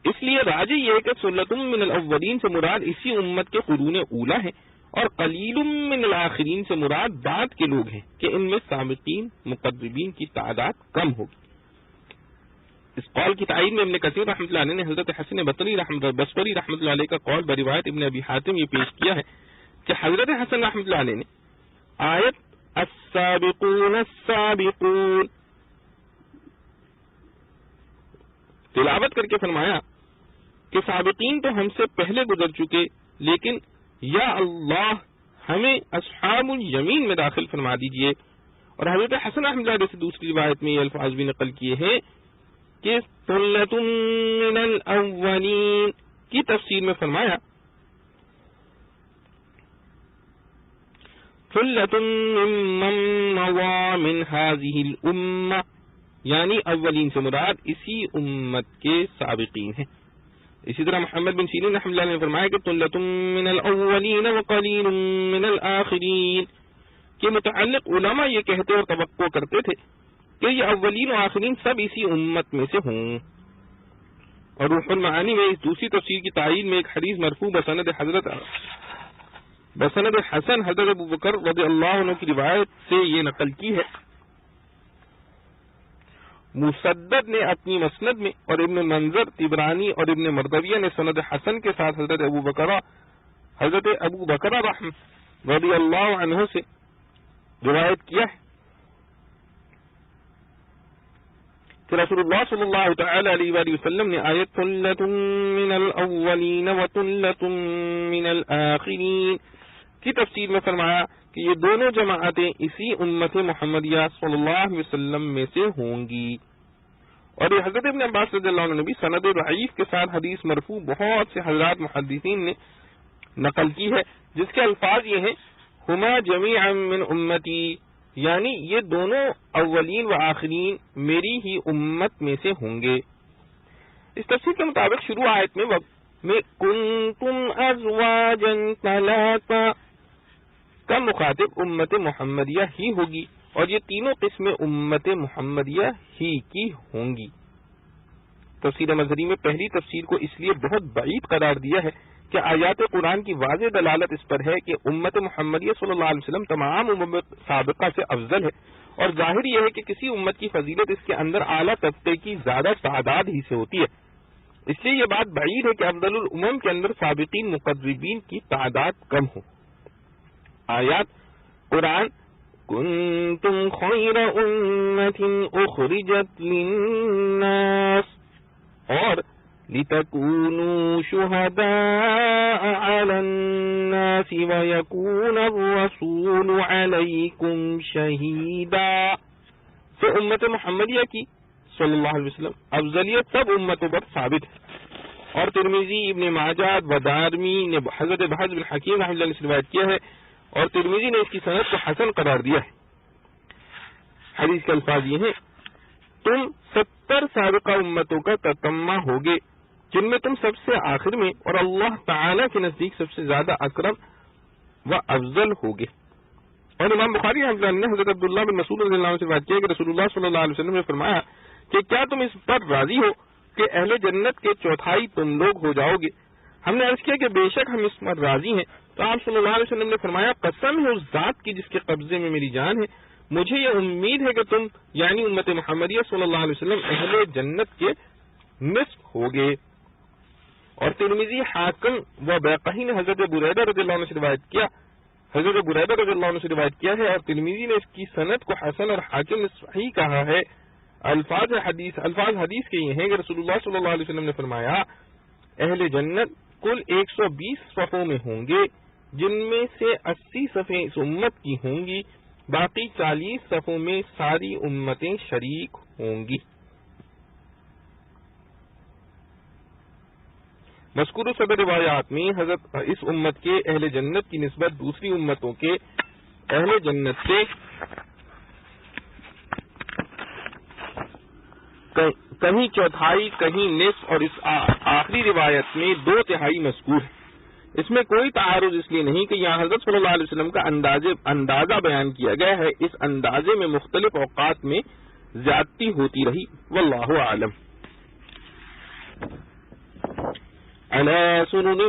اس لیے راجح یہ ہے کہ ثلۃ من الاولین سے مراد اسی امت کے قرون اولا ہیں اور قلیل من الاخرین سے مراد بعد کے لوگ ہیں کہ ان میں سابقین مقربین کی تعداد کم ہوگی. اس قول کی تائید میں ابن کثیر رحمۃ اللہ علیہ نے حضرت حسن بصری رحمۃ اللہ علیہ کا قول بروایت ابن ابی حاتم یہ پیش کیا ہے کہ حضرت حسن رحمۃ اللہ علیہ نے آیت السابقون السابقون تلاوت کر کے فرمایا کہ سابقین تو ہم سے پہلے گزر چکے لیکن یا اللہ ہمیں اصحاب الیمین میں داخل فرما دیجئے. اور حضرت حسن رحمۃ اللہ سے دوسری روایت میں یہ الفاظ بھی نقل کیے ہیں کہ ثلۃ من الاولین کی تفسیر میں فرمایا ثلۃ ممن مضى من هذه الامہ، یعنی اولین سے مراد اسی امت کے سابقین ہیں. اسی طرح محمد بن سیرین رحمۃ اللہ علیہ نے فرمایا کہ ثلۃ من الاولین وقلیل من الاخرین کے متعلق علماء یہ کہتے اور توقع کرتے تھے کہ یہ اولین و آخرین سب اسی امت میں سے ہوں. اور روح المعانی میں اس دوسری تفسیر کی تائید میں ایک حدیث مرفوع بسند حسن حضرت ابو بکر رضی اللہ عنہ کی روایت سے یہ نقل کی ہے. مسدد نے اپنی مسند میں اور ابن منظر، طبرانی اور ابن مردویہ نے سند حسن کے ساتھ حضرت ابو بکر رضی اللہ عنہ سے روایت کیا ہے کہ رسول اللہ صلی اللہ تعالی علیہ وآلہ وسلم نے آیت ثلۃ من الاولین وثلۃ من الاخرین کی تفسیر میں فرمایا کہ یہ دونوں جماعتیں اسی امت محمدیہ صلی اللہ علیہ وسلم میں سے ہوں گی. اور یہ حضرت ابن عباس رضی اللہ عنہ نے بھی سند ضعیف کے ساتھ حدیث مرفوع بہت سے حضرات محدثین نے نقل کی ہے، جس کے الفاظ یہ ہیں ہما جمیعا من امتی، یعنی یہ دونوں اولین و آخرین میری ہی امت میں سے ہوں گے. اس تفسیر کے مطابق شروع آیت میں کنتم ازواجا ثلاثا کا مخاطب امت محمدیہ ہی ہوگی، اور یہ تینوں قسمیں امت محمدیہ ہی کی ہوں گی. تفسیر مظہری میں پہلی تفسیر کو اس لیے بہت بعید قرار دیا ہے کہ آیات قرآن کی واضح دلالت اس پر ہے کہ امت محمدیہ صلی اللہ علیہ وسلم تمام امت سابقہ سے افضل ہے، اور ظاہر یہ ہے کہ کسی امت کی فضیلت اس کے اندر اعلیٰ طبقے کی زیادہ تعداد ہی سے ہوتی ہے. اس لیے یہ بات بعید ہے کہ افضل الامم کے اندر سابقین مقربین کی تعداد کم ہو. آیات قرآن کنتم خیر امت اخرجت للناس اور لِتَكُونُوا شُهَدَاءَ عَلَى النَّاسِ وَيَكُونَ الرَّسُولُ عَلَيْكُمْ شَهِيدًا سے امت محمدیہ کی صلی اللہ علیہ وسلم افضلیت سب امتوں پر ثابت ہے. اور ترمذی، ابن ماجہ و دارمی نے حضرت بحث بن حکیم رحمۃ اللہ سے روایت کیا ہے، اور ترمذی نے اس کی صنعت کو حسن قرار دیا ہے. حدیث کے الفاظ یہ ہیں تم 70 سابقہ امتوں کا تتمہ ہوگے جن میں تم سب سے آخر میں اور اللہ تعالی کے نزدیک سب سے زیادہ اکرم و افضل ہوگے. اور امام بخاری رحمۃ اللہ نے حضرت عبداللہ بن مسعود رضی اللہ عنہ سے بات کی کہ رسول اللہ صلی اللہ علیہ وسلم نے فرمایا کہ کیا تم اس پر راضی ہو کہ اہل جنت کے چوتھائی تم لوگ ہو جاؤ گے؟ ہم نے عرض کیا کہ بے شک ہم اس پر راضی ہیں. تو آپ صلی اللہ علیہ وسلم نے فرمایا قسم ہے اس ذات کی جس کے قبضے میں میری جان ہے، مجھے یہ امید ہے کہ تم یعنی امت محمدیہ صلی اللہ علیہ وسلم اہل جنت کے نصف ہوگے. اور ترمذی، حاکم و بیہقی نے حضرت بریدہ رضی اللہ عنہ سے روایت کیا، حضرت بریدہ رضی اللہ عنہ سے روایت کیا ہے، اور ترمذی نے اس کی سند کو حسن اور حاکم نے صحیح کہا ہے. الفاظ حدیث کے یہ ہیں کہ رسول اللہ صلی اللہ علیہ وسلم نے فرمایا اہل جنت کل 120 صفوں میں ہوں گے، جن میں سے 80 صفیں اس امت کی ہوں گی، باقی 40 صفوں میں ساری امتیں شریک ہوں گی. مذکور صدر روایات میں حضرت اس امت کے اہل جنت کی نسبت دوسری امتوں کے اہل جنت سے کہیں چوتھائی کہیں نصف، اور اس آخری روایت میں 2/3 مذکور ہے. اس میں کوئی تعارض اس لیے نہیں کہ یہاں حضرت صلی اللہ علیہ وسلم کا اندازہ بیان کیا گیا ہے، اس اندازے میں مختلف اوقات میں زیادتی ہوتی رہی. واللہ اعلم. علی سرر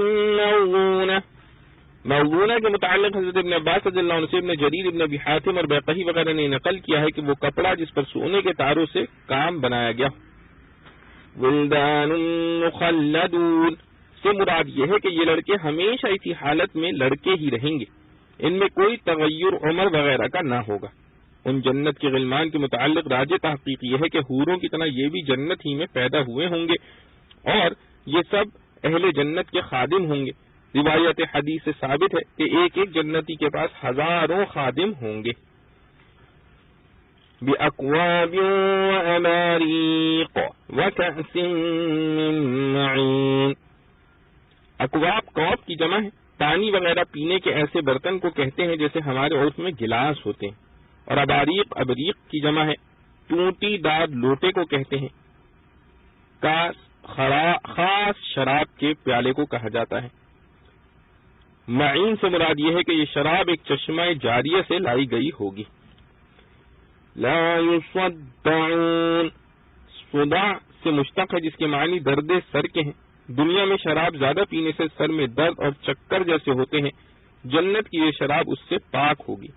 موضونہ کے متعلق حضرت ابن عباس رضی اللہ عنہ سے ابن جریر، ابن ابی حاتم اور بیہقی وغیرہ نے نقل کیا ہے کہ وہ کپڑا جس پر سونے کے تاروں سے کام بنایا گیا. ولدان مخلدون سے مراد یہ ہے کہ یہ لڑکے ہمیشہ اسی حالت میں لڑکے ہی رہیں گے، ان میں کوئی تغیر عمر وغیرہ کا نہ ہوگا. ان جنت کے غلمان کے متعلق راجح تحقیق یہ ہے کہ حوروں کی طرح یہ بھی جنت ہی میں پیدا ہوئے ہوں گے، اور یہ سب اہل جنت کے خادم ہوں گے. روایت حدیث سے ثابت ہے کہ ایک ایک جنتی کے پاس ہزاروں خادم ہوں گے. بِأَكْوَابٍ وَأَبَارِيقَ وَكَأْسٍ مِّن مَّعِينٍ. اکواب کوب کی جمع ہے. پانی وغیرہ پینے کے ایسے برتن کو کہتے ہیں جیسے ہمارے عرف میں گلاس ہوتے ہیں. اور ابریق کی جمع ہے. ٹوٹی دار لوٹے کو کہتے ہیں. کاس خاص شراب کے پیالے کو کہا جاتا ہے. معین سے مراد یہ ہے کہ یہ شراب ایک چشمہ جاریہ سے لائی گئی ہوگی. لا يصدعون صداع سے مشتق ہے جس کے معنی درد سر کے ہیں. دنیا میں شراب زیادہ پینے سے سر میں درد اور چکر جیسے ہوتے ہیں، جنت کی یہ شراب اس سے پاک ہوگی.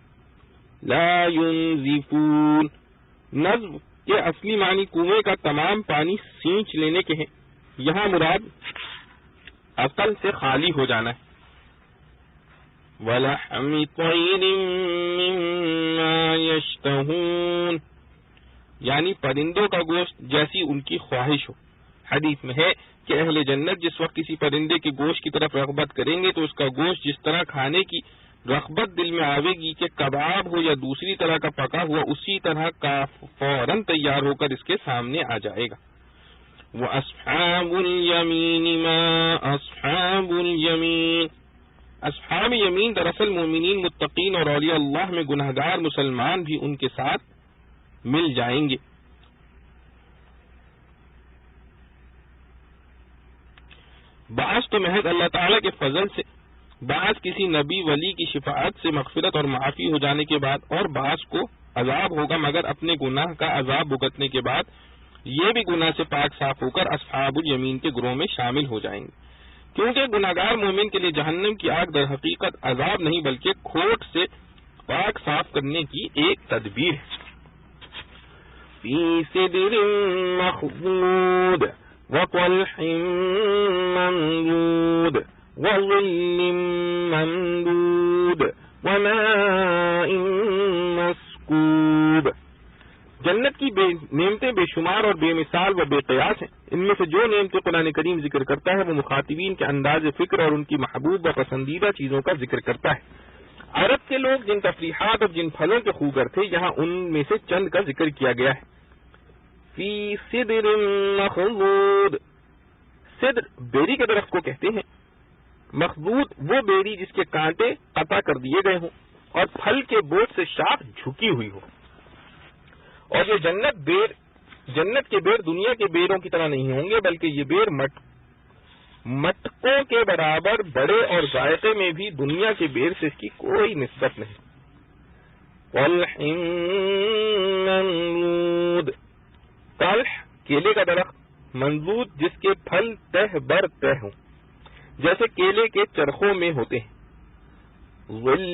لا ينزفون نزف کے اصلی معنی کنویں کا تمام پانی سینچ لینے کے ہیں، یہاں مراد عقل سے خالی ہو جانا ہے. وَلَحْمِ طَيْرٍ مِّمَّا يَشْتَهُونَ یعنی پرندوں کا گوشت جیسی ان کی خواہش ہو. حدیث میں ہے کہ اہل جنت جس وقت کسی پرندے کے گوشت کی طرف رغبت کریں گے تو اس کا گوشت جس طرح کھانے کی رغبت دل میں آئے گی کہ کباب ہو یا دوسری طرح کا پکا ہوا اسی طرح کا فوراً تیار ہو کر اس کے سامنے آ جائے گا۔ وَأَصْحَابُ الْيَمِينِ مَا أَصْحَابُ الْيَمِينِ، اصحاب یمین دراصل مومنین، متقین اور اولیاء اللہ میں گناہگار مسلمان بھی ان کے ساتھ مل جائیں گے۔ بعض تو محض اللہ تعالیٰ کے فضل سے، بعض کسی نبی ولی کی شفاعت سے مغفرت اور معافی ہو جانے کے بعد، اور بعض کو عذاب ہوگا مگر اپنے گناہ کا عذاب بھگتنے کے بعد یہ بھی گناہ سے پاک صاف ہو کر اصحاب الیمین کے گروہ میں شامل ہو جائیں گے، کیونکہ گناہگار مومن کے لیے جہنم کی آگ در حقیقت عذاب نہیں بلکہ کھوٹ سے پاک صاف کرنے کی ایک تدبیر ہے۔ فی سدر مخضود وطلح منضود وظل ممدود وماء مسکوب، جنت کی نعمتیں بے شمار اور بے مثال و بے قیاس ہیں۔ ان میں سے جو نعمتیں قرآن کریم ذکر کرتا ہے وہ مخاطبین کے انداز فکر اور ان کی محبوب و پسندیدہ چیزوں کا ذکر کرتا ہے۔ عرب کے لوگ جن تفریحات اور جن پھلوں کے خوگر تھے، یہاں ان میں سے چند کا ذکر کیا گیا ہے۔ فی سدر مخضود، سدر بیری کے درخت کو کہتے ہیں، مخضود وہ بیری جس کے کانٹے قطع کر دیے گئے ہوں اور پھل کے بوجھ سے شاخ جھکی ہوئی ہو۔ اور یہ جنت کے بیر دنیا کے بیروں کی طرح نہیں ہوں گے، بلکہ یہ بیر مٹکوں کے برابر بڑے اور ذائقے میں بھی دنیا کے بیر سے اس کی کوئی نسبت نہیں۔ طلح منضود، طلح کیلے کا درخت، منضود جس کے پھل تہ بر تہ ہوں جیسے کیلے کے چرخوں میں ہوتے ہیں۔ ظل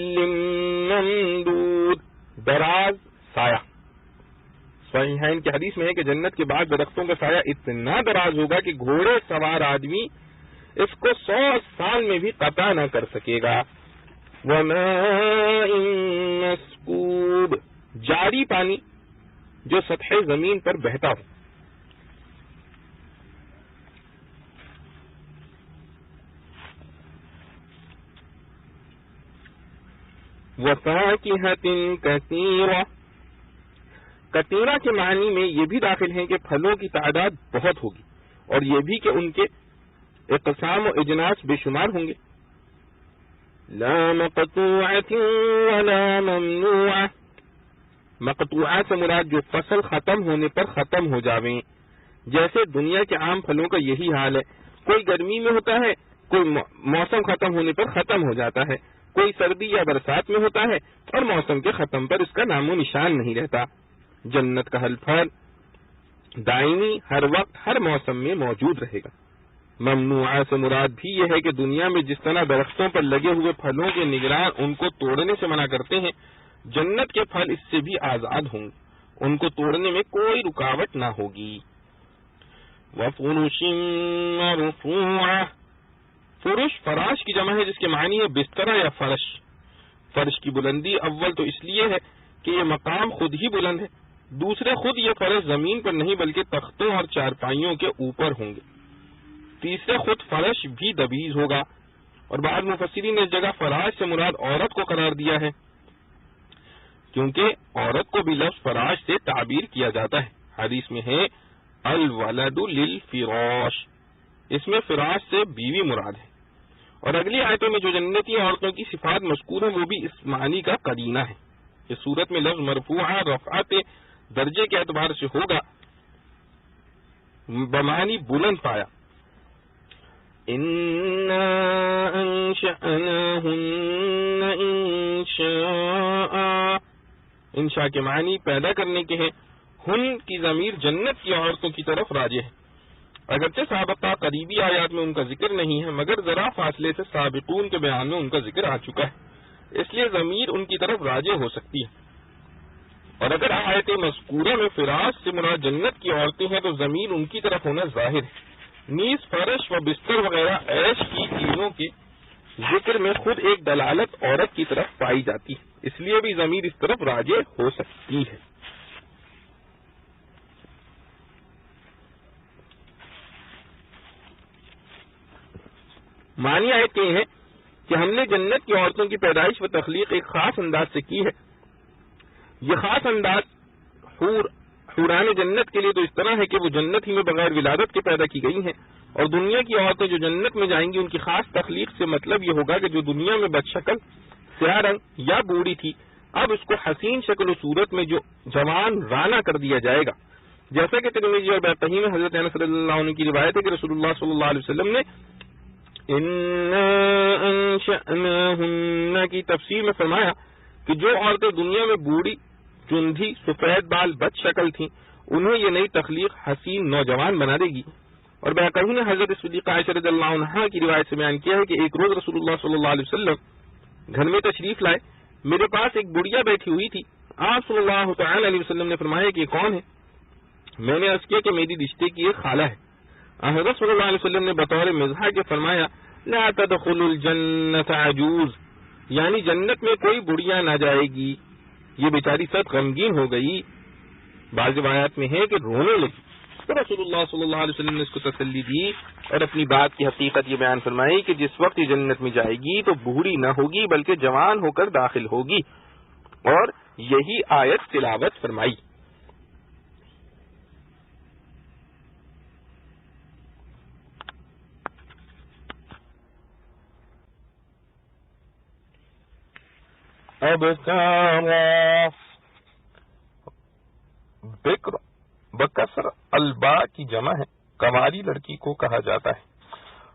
ممدود، دراز سایہ، صحیحین کی حدیث میں ہے کہ جنت کے بعد درختوں کا سایہ اتنا دراز ہوگا کہ گھوڑے سوار آدمی اس کو 100 سال میں بھی قطع نہ کر سکے گا۔ وماء مسکوب، جاری پانی جو سطح زمین پر بہتا ہو۔ وفاکہۃ کثیرہ، کثیرہ کے معنی میں یہ بھی داخل ہیں کہ پھلوں کی تعداد بہت ہوگی، اور یہ بھی کہ ان کے اقسام و اجناس بے شمار ہوں گے۔ لا مقطوعۃ ولا ممنوعہ، مقطوعہ سے مراد جو فصل ختم ہونے پر ختم ہو جاویں، جیسے دنیا کے عام پھلوں کا یہی حال ہے، کوئی گرمی میں ہوتا ہے، کوئی موسم ختم ہونے پر ختم ہو جاتا ہے، کوئی سردی یا برسات میں ہوتا ہے اور موسم کے ختم پر اس کا نام و نشان نہیں رہتا۔ جنت کا پھل دائمی ہر وقت ہر موسم میں موجود رہے گا۔ ممنوعہ سے مراد بھی یہ ہے کہ دنیا میں جس طرح درختوں پر لگے ہوئے پھلوں کے نگران ان کو توڑنے سے منع کرتے ہیں، جنت کے پھل اس سے بھی آزاد ہوں گے، ان کو توڑنے میں کوئی رکاوٹ نہ ہوگی۔ وفرش مرفوعہ، فرش فراش کی جمع ہے جس کے معنی ہے بستر یا فرش۔ فرش کی بلندی اول تو اس لیے ہے کہ یہ مقام خود ہی بلند ہے، دوسرے خود یہ فرش زمین پر نہیں بلکہ تختوں اور چارپائیوں کے اوپر ہوں گے، تیسرے خود فرش بھی دبیز ہوگا۔ اور بعض مفسرین نے اس جگہ فراش سے مراد عورت کو قرار دیا ہے، کیونکہ عورت کو بھی لفظ فراش سے تعبیر کیا جاتا ہے۔ حدیث میں ہے الولد للفراش، اس میں فراش سے بیوی مراد ہے۔ اور اگلی آیتوں میں جو جنتی عورتوں کی صفات مذکور ہیں وہ بھی اس معنی کا قرینہ ہے۔ اس صورت میں لفظ مرفوعہ رفعت درجے کے اعتبار سے ہوگا، بمعنی بلند پایا۔ انا انشأناہن انشاء، انشاء کے معنی پیدا کرنے کے ہیں۔ ہن کی ضمیر جنت کی عورتوں کی طرف راجع ہے، اگرچہ سابقہ قریبی آیات میں ان کا ذکر نہیں ہے مگر ذرا فاصلے سے سابقون کے بیان میں ان کا ذکر آ چکا ہے، اس لیے ضمیر ان کی طرف راجع ہو سکتی ہے۔ اور اگر آیت مذکورہ میں فراش سے مراد جنت کی عورتیں ہیں تو ضمیر ان کی طرف ہونا ظاہر ہے۔ نیز فرش و بستر وغیرہ عیش کی چیزوں کے ذکر میں خود ایک دلالت عورت کی طرف پائی جاتی ہے، اس لیے بھی ضمیر اس طرف راجع ہو سکتی ہے۔ معنی آیت کے ہیں کہ ہم نے جنت کی عورتوں کی پیدائش و تخلیق ایک خاص انداز سے کی ہے. یہ خاص انداز حوران جنت کے لیے تو اس طرح ہے کہ وہ جنت ہی میں بغیر ولادت کے پیدا کی گئی ہیں، اور دنیا کی عورتیں جو جنت میں جائیں گی ان کی خاص تخلیق سے مطلب یہ ہوگا کہ جو دنیا میں بد شکل، سیاہ رنگ یا بوڑھی تھی، اب اس کو حسین شکل و صورت میں جو جوان رانا کر دیا جائے گا. جیسا کہ ترمذی اور بیہقی میں حضرت انس رضی اللہ عنہ کی روایت ہے کہ رسول اللہ صلی اللہ علیہ وسلم نے انشأناہن کی تفسیر میں فرمایا کہ جو عورتیں دنیا میں بوڑھی، چندھی، سفید بال، بد شکل تھیں، انہیں یہ نئی تخلیق حسین نوجوان بنا دے گی. اور بیہقی نے حضرت صدیقہ عائشہ رضی اللہ عنہا کی روایت سے بیان کیا ہے کہ ایک روز رسول اللہ صلی اللہ علیہ وسلم گھر میں تشریف لائے. میرے پاس ایک بڑھیا بیٹھی ہوئی تھی. آپ صلی اللہ تعالی علیہ وسلم نے فرمایا کہ یہ کون ہے؟ میں نے عرض کیا کہ میری رشتے کی ایک خالہ ہے. حضرت صلی اللہ علیہ وسلم نے بطور مزاح کے فرمایا لا تدخل الجنت عجوز، یعنی جنت میں کوئی بڑھیا نہ جائے گی. یہ بیچاری سخت غمگین ہو گئی. بعض روایات میں ہے کہ رونے لگی. تو رسول اللہ صلی اللہ علیہ وسلم نے اس کو تسلی دی اور اپنی بات کی حقیقت یہ بیان فرمائی کہ جس وقت یہ جنت میں جائے گی تو بوڑھی نہ ہوگی بلکہ جوان ہو کر داخل ہوگی، اور یہی آیت تلاوت فرمائی. بکر بکسر البا کی جمع ہے، کنواری لڑکی کو کہا جاتا ہے.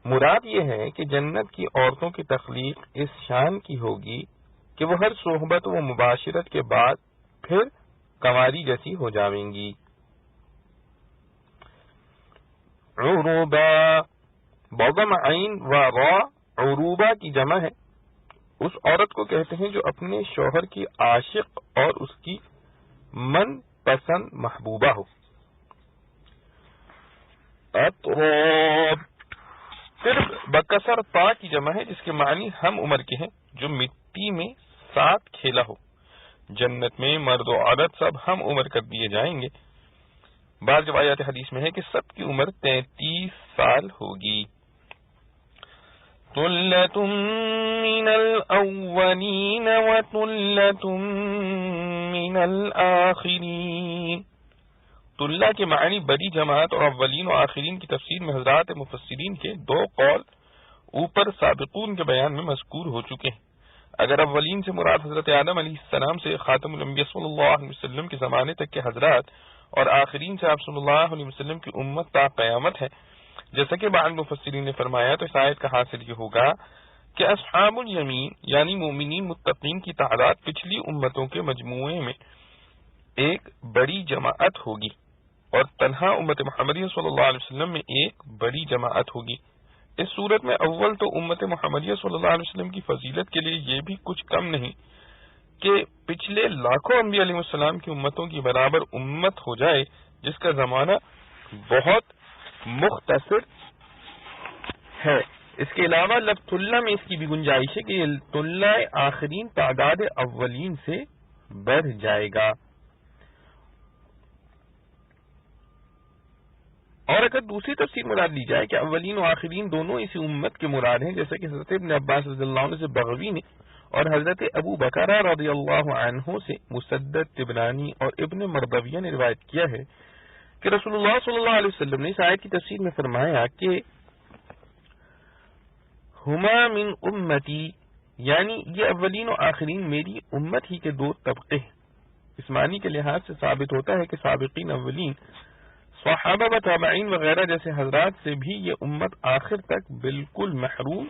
مراد یہ ہے کہ جنت کی عورتوں کی تخلیق اس شان کی ہوگی کہ وہ ہر صحبت و مباشرت کے بعد پھر کنواری جیسی ہو جائیں گی. عروبا بضم عین و را عروبا کی جمع ہے. اس عورت کو کہتے ہیں جو اپنے شوہر کی عاشق اور اس کی من پسند محبوبہ ہو. پھر بکسر پا کی جمع ہے جس کے معنی ہم عمر کے ہیں، جو مٹی میں ساتھ کھیلا ہو. جنت میں مرد و عورت سب ہم عمر کر دیے جائیں گے. بعض روایات حدیث میں ہے کہ سب کی عمر 33 سال ہوگی. ثلۃ من الاولین وثلۃ من الآخرین. طلہ کے معنی بڑی جماعت اور اولین و آخرین کی تفسیر میں حضرات مفسرین کے دو قول اوپر سابقون کے بیان میں مذکور ہو چکے ہیں. اگر اولین سے مراد حضرت آدم علیہ السلام سے خاتم الانبیاء صلی اللہ علیہ وسلم کے زمانے تک کے حضرات اور آخرین سے آپ صلی اللہ علیہ وسلم کی امت تا قیامت ہے، جیسا کہ بعض مفسرین نے فرمایا، تو اس آیت کا حاصل یہ ہوگا کہ اصحاب الیمین یعنی مومنین متقین کی تعداد پچھلی امتوں کے مجموعے میں ایک بڑی جماعت ہوگی، اور تنہا امت محمدیہ صلی اللہ علیہ وسلم میں ایک بڑی جماعت ہوگی. اس صورت میں اول تو امت محمدیہ صلی اللہ علیہ وسلم کی فضیلت کے لیے یہ بھی کچھ کم نہیں کہ پچھلے لاکھوں انبیاء علیہ السلام کی امتوں کی برابر امت ہو جائے، جس کا زمانہ بہت مختصر ہے. اس کے علاوہ لفظ طلہ میں اس کی بھی گنجائش ہے کہ یہ طلہ آخرین تعداد اولین سے بڑھ جائے گا. اور اگر دوسری تفسیر مراد لی جائے کہ اولین و آخرین دونوں اسی امت کے مراد ہیں، جیسا کہ حضرت ابن عباس رضی اللہ عنہ سے بغوی نے اور حضرت ابو بکر رضی اللہ عنہ سے مسدد طبرانی اور ابن مردویہ نے روایت کیا ہے کہ رسول اللہ صلی اللہ علیہ وسلم نے اس آیت کی تفسیر میں فرمایا کہ ہما من امتی، یعنی یہ اولین و آخرین میری امت ہی کے دو طبقے ہیں. اس معنی کے لحاظ سے ثابت ہوتا ہے کہ سابقین اولین صحابہ و تابعین وغیرہ جیسے حضرات سے بھی یہ امت آخر تک بالکل محروم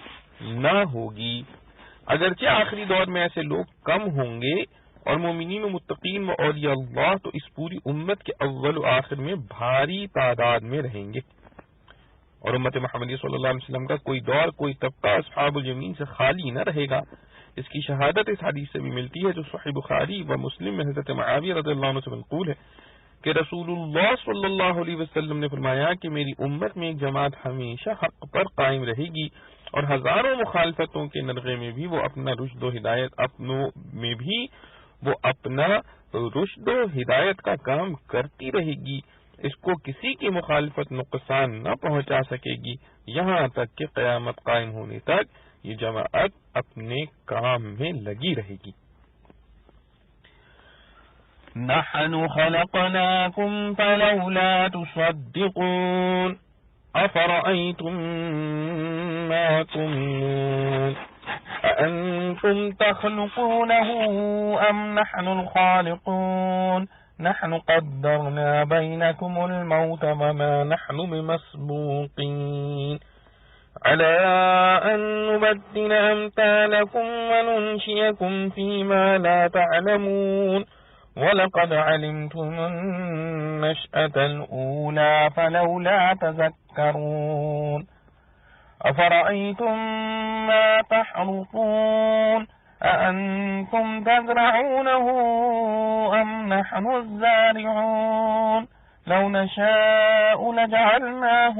نہ ہوگی. اگرچہ آخری دور میں ایسے لوگ کم ہوں گے اور مومنین و متقین و اولیاء اللہ تو اس پوری امت کے اول و آخر میں بھاری تعداد میں رہیں گے، اور امت محمدیہ صلی اللہ علیہ وسلم کا کوئی دور کوئی طبقہ اصحاب الیمین سے خالی نہ رہے گا. اس کی شہادت اس حدیث سے بھی ملتی ہے جو صحیح بخاری و مسلم میں حضرت معاویہ رضی اللہ عنہ سے منقول ہے کہ رسول اللہ صلی اللہ علیہ وسلم نے فرمایا کہ میری امت میں ایک جماعت ہمیشہ حق پر قائم رہے گی، اور ہزاروں مخالفتوں کے نرغے میں بھی وہ اپنا رشد و ہدایت کا کام کرتی رہے گی. اس کو کسی کی مخالفت نقصان نہ پہنچا سکے گی، یہاں تک کہ قیامت قائم ہونے تک یہ جماعت اپنے کام میں لگی رہے گی۔ نحن خلقناكم فلولا تصدقون أفرأيتم ما تمنون أأنتم تخلقونه أم نحن الخالقون نحن قدرنا بينكم الموت وما نحن بمسبوقين على أن نبدل أمثالكم وننشئكم فيما لا تعلمون وَلَقَدْ عَلِمْتُمُ النَّشْأَةَ الْأُولَى فَلَوْلَا تَذَكَّرُونَ أَفَرَأَيْتُم مَّا تَحْرُثُونَ أَأَنتُمْ تَزْرَعُونَهُ أَمْ نَحْنُ الزَّارِعُونَ لَوْ نَشَاءُ لَجَعَلْنَاهُ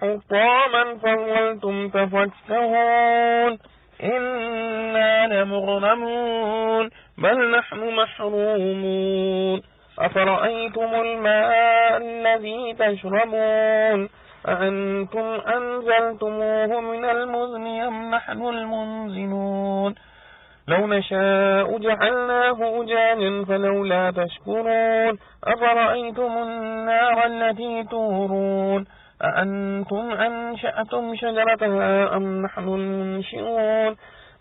حُطَامًا فَظَلْتُمْ تَفَكَّهُونَ إِنَّا لَمُغْرَمُونَ بَلْ نَحْنُ مَحْرُومُونَ أَفَرَأَيْتُمُ الْمَاءَ الَّذِي تَشْرَبُونَ أَأَنتُمْ أَنزَلْتُمُوهُ مِنَ الْمُزْنِ أَمْ نَحْنُ الْمُنزِلُونَ لو نشاء جعلناه أجاجا فلولا تشكرون أفرأيتم النار التي تورون أأنتم أنشأتم شجرتها أم نحن المنشئون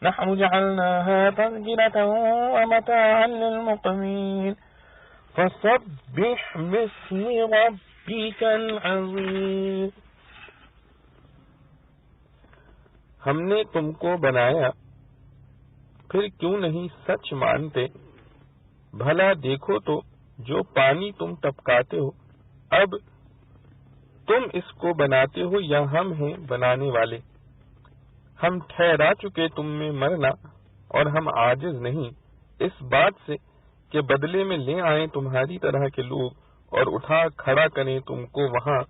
نحن جعلناها تذكرة ومتاعا للمقوين فسبح باسم ربك العظيم۔ ہم نے تم کو بنایا، پھر کیوں نہیں سچ مانتے؟ بھلا دیکھو تو جو پانی تم ٹپکاتے ہو، اب تم اس کو بناتے ہو یا ہم ہیں بنانے والے؟ ہم ٹھہرا چکے تم میں مرنا، اور ہم عاجز نہیں اس بات سے کہ بدلے میں لے آئیں تمہاری طرح کے لوگ اور اٹھا کھڑا کریں تم کو وہاں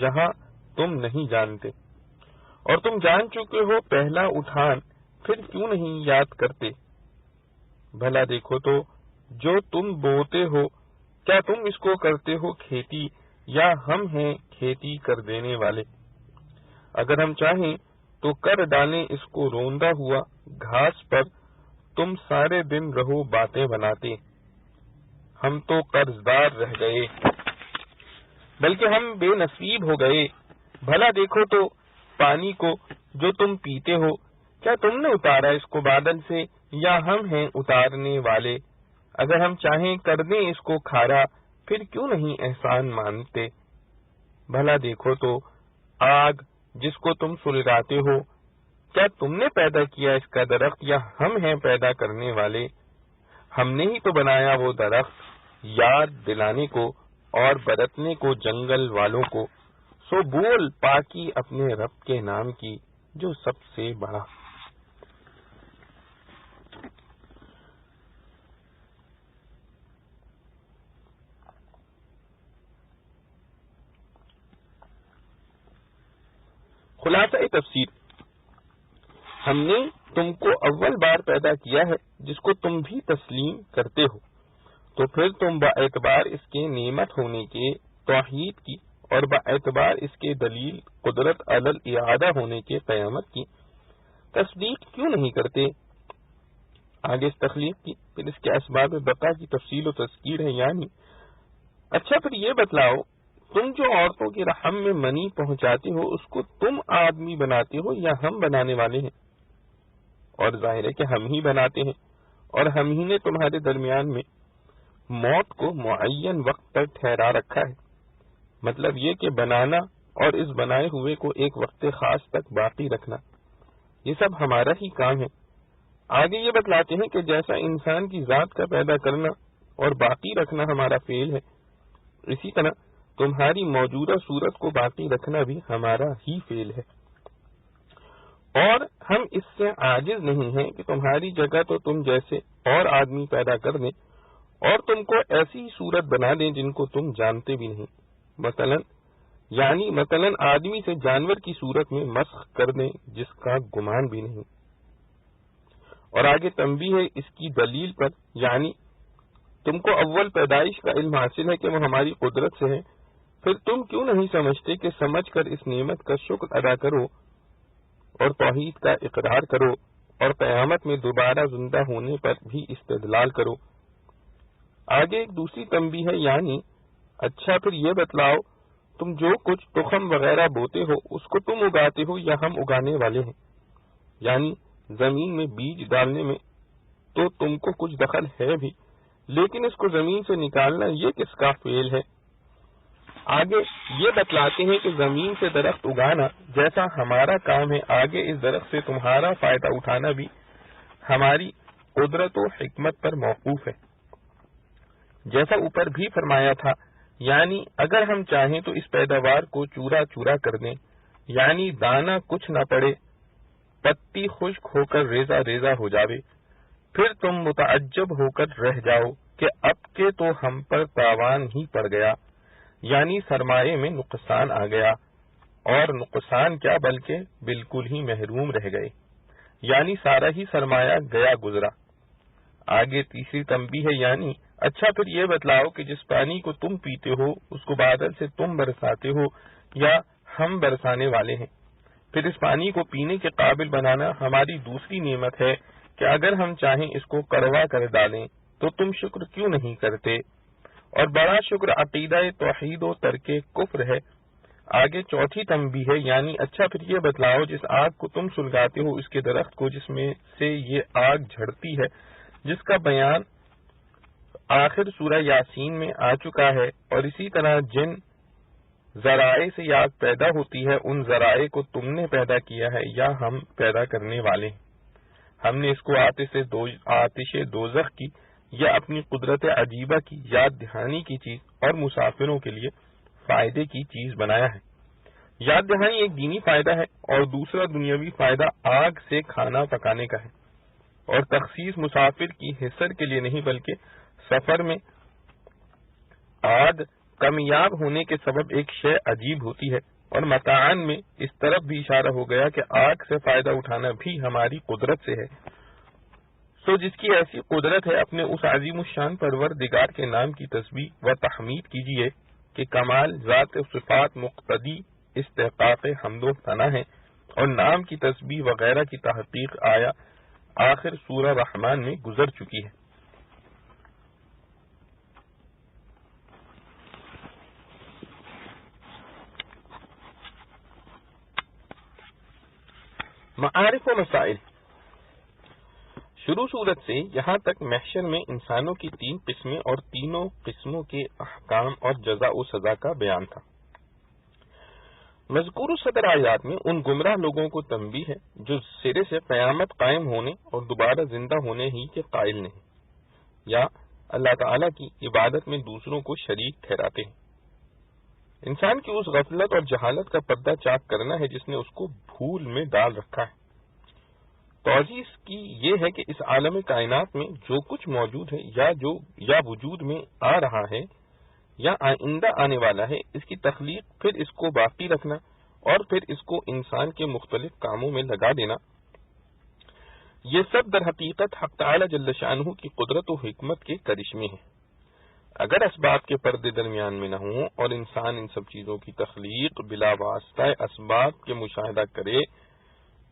جہاں تم نہیں جانتے، اور تم جان چکے ہو پہلا اٹھان، پھر کیوں نہیں یاد کرتے؟ بھلا دیکھو تو جو تم بوتے ہو، کیا تم اس کو کرتے ہو کھیتی، یا ہم ہیں کھیتی کر دینے والے؟ اگر ہم چاہیں تو کر ڈالیں اس کو روندا ہوا گھاس پر، تم سارے دن رہو باتیں بناتے۔ ہم تو قرضدار رہ گئے، بلکہ ہم بے نصیب ہو گئے۔ بھلا دیکھو تو پانی کو جو تم پیتے ہو، کیا تم نے اتارا اس کو بادل سے، یا ہم ہیں اتارنے والے؟ اگر ہم چاہیں کر دیں اس کو کھارا، پھر کیوں نہیں احسان مانتے؟ بھلا دیکھو تو آگ جس کو تم سلگاتے ہو، کیا تم نے پیدا کیا اس کا درخت، یا ہم ہیں پیدا کرنے والے؟ ہم نے ہی تو بنایا وہ درخت، یاد دلانے کو اور برتنے کو جنگل والوں کو۔ سو بول پاکی اپنے رب کے نام کی جو سب سے بڑا۔ خلاصہ تفسیر، ہم نے تم کو اول بار پیدا کیا ہے جس کو تم بھی تسلیم کرتے ہو، تو پھر تم باعتبار اس کے نعمت ہونے کے توحید کی اور باعتبار اس کے دلیل قدرت علی الاعادہ ہونے کے قیامت کی تصدیق کیوں نہیں کرتے؟ آگے اس تخلیق کی، پھر اس کے اسباب بقا کی تفصیل و تذکیر ہے، یعنی اچھا پھر یہ بتلاؤ، تم جو عورتوں کے رحم میں منی پہنچاتے ہو اس کو تم آدمی بناتے ہو یا ہم بنانے والے ہیں؟ اور ظاہر ہے کہ ہم ہی بناتے ہیں، اور ہم ہی نے تمہارے درمیان میں موت کو معین وقت پر ٹھہرا رکھا ہے۔ مطلب یہ کہ بنانا اور اس بنائے ہوئے کو ایک وقت خاص تک باقی رکھنا، یہ سب ہمارا ہی کام ہے۔ آگے یہ بتلاتے ہیں کہ جیسا انسان کی ذات کا پیدا کرنا اور باقی رکھنا ہمارا فعل ہے، اسی طرح تمہاری موجودہ صورت کو باقی رکھنا بھی ہمارا ہی فعل ہے، اور ہم اس سے عاجز نہیں ہیں کہ تمہاری جگہ تو تم جیسے اور آدمی پیدا کر دیں اور تم کو ایسی صورت بنا دیں جن کو تم جانتے بھی نہیں، مثلا آدمی سے جانور کی صورت میں مسخ کر دیں جس کا گمان بھی نہیں۔ اور آگے تنبیہ ہے اس کی دلیل پر، یعنی تم کو اول پیدائش کا علم حاصل ہے کہ وہ ہماری قدرت سے ہے، پھر تم کیوں نہیں سمجھتے کہ سمجھ کر اس نعمت کا شکر ادا کرو اور توحید کا اقرار کرو اور قیامت میں دوبارہ زندہ ہونے پر بھی استدلال کرو۔ آگے ایک دوسری تنبیہ ہے، یعنی اچھا پھر یہ بتلاؤ تم جو کچھ تخم وغیرہ بوتے ہو اس کو تم اگاتے ہو یا ہم اگانے والے ہیں، یعنی زمین میں بیج ڈالنے میں تو تم کو کچھ دخل ہے بھی، لیکن اس کو زمین سے نکالنا یہ کس کا فعل ہے؟ آگے یہ بتلاتے ہیں کہ زمین سے درخت اگانا جیسا ہمارا کام ہے، آگے اس درخت سے تمہارا فائدہ اٹھانا بھی ہماری قدرت و حکمت پر موقوف ہے، جیسا اوپر بھی فرمایا تھا۔ یعنی اگر ہم چاہیں تو اس پیداوار کو چورا چورا کر دیں، یعنی دانا کچھ نہ پڑے، پتی خشک ہو کر ریزہ ریزہ ہو جاوے، پھر تم متعجب ہو کر رہ جاؤ کہ اب کے تو ہم پر تاوان ہی پڑ گیا، یعنی سرمایے میں نقصان آ گیا، اور نقصان کیا بلکہ بالکل ہی محروم رہ گئے، یعنی سارا ہی سرمایہ گیا گزرا۔ آگے تیسری تنبیہ ہے، یعنی اچھا پھر یہ بتلاؤ کہ جس پانی کو تم پیتے ہو اس کو بادل سے تم برساتے ہو یا ہم برسانے والے ہیں، پھر اس پانی کو پینے کے قابل بنانا ہماری دوسری نعمت ہے کہ اگر ہم چاہیں اس کو کڑوا کر ڈالیں تو تم شکر کیوں نہیں کرتے؟ اور بڑا شکر عقیدہ توحید و ترک کفر ہے۔ آگے چوتھی تنبیہ ہے، یعنی اچھا پھر یہ بتلاؤ جس آگ کو تم سلگاتے ہو اس کے درخت کو جس میں سے یہ آگ جھڑتی ہے، جس کا بیان آخر سورہ یاسین میں آ چکا ہے، اور اسی طرح جن ذرائع سے یہ آگ پیدا ہوتی ہے ان ذرائع کو تم نے پیدا کیا ہے یا ہم پیدا کرنے والے ہیں۔ ہم نے اس کو آتش دوزخ کی یا اپنی قدرت عجیبہ کی یاد دہانی کی چیز اور مسافروں کے لیے فائدے کی چیز بنایا ہے۔ یاد دہانی ایک دینی فائدہ ہے اور دوسرا دنیاوی فائدہ آگ سے کھانا پکانے کا ہے، اور تخصیص مسافر کی حصر کے لیے نہیں بلکہ سفر میں آگ کمیاب ہونے کے سبب ایک شے عجیب ہوتی ہے، اور متعان میں اس طرف بھی اشارہ ہو گیا کہ آگ سے فائدہ اٹھانا بھی ہماری قدرت سے ہے۔ سو جس کی ایسی قدرت ہے اپنے اس عظیم الشان پروردگار کے نام کی تسبیح و تحمید کیجیے کہ کمال ذات و صفات مقتضی استحقاق حمد و ثنا ہے، اور نام کی تسبیح وغیرہ کی تحقیق آخر سورہ رحمان میں گزر چکی ہے۔ معارف و مسائل۔ شروع صورت سے یہاں تک محشر میں انسانوں کی 3 قسمیں اور تینوں قسموں کے احکام اور جزا و سزا کا بیان تھا۔ مذکور صدر آیات میں ان گمراہ لوگوں کو تنبیہ ہے جو سرے سے قیامت قائم ہونے اور دوبارہ زندہ ہونے ہی کے قائل نہیں، یا اللہ تعالی کی عبادت میں دوسروں کو شریک ٹھہراتے ہیں۔ انسان کی اس غفلت اور جہالت کا پردہ چاک کرنا ہے جس نے اس کو بھول میں ڈال رکھا ہے۔ توضیح اس کی یہ ہے کہ اس عالم کائنات میں جو کچھ موجود ہے یا وجود میں آ رہا ہے یا آئندہ آنے والا ہے، اس کی تخلیق، پھر اس کو باقی رکھنا اور پھر اس کو انسان کے مختلف کاموں میں لگا دینا، یہ سب در حقیقت حق تعالی جل شانہ کی قدرت و حکمت کے کرشمے ہیں۔ اگر اسباب کے پردے درمیان میں نہ ہوں اور انسان ان سب چیزوں کی تخلیق بلا واسطہ اسباب کے مشاہدہ کرے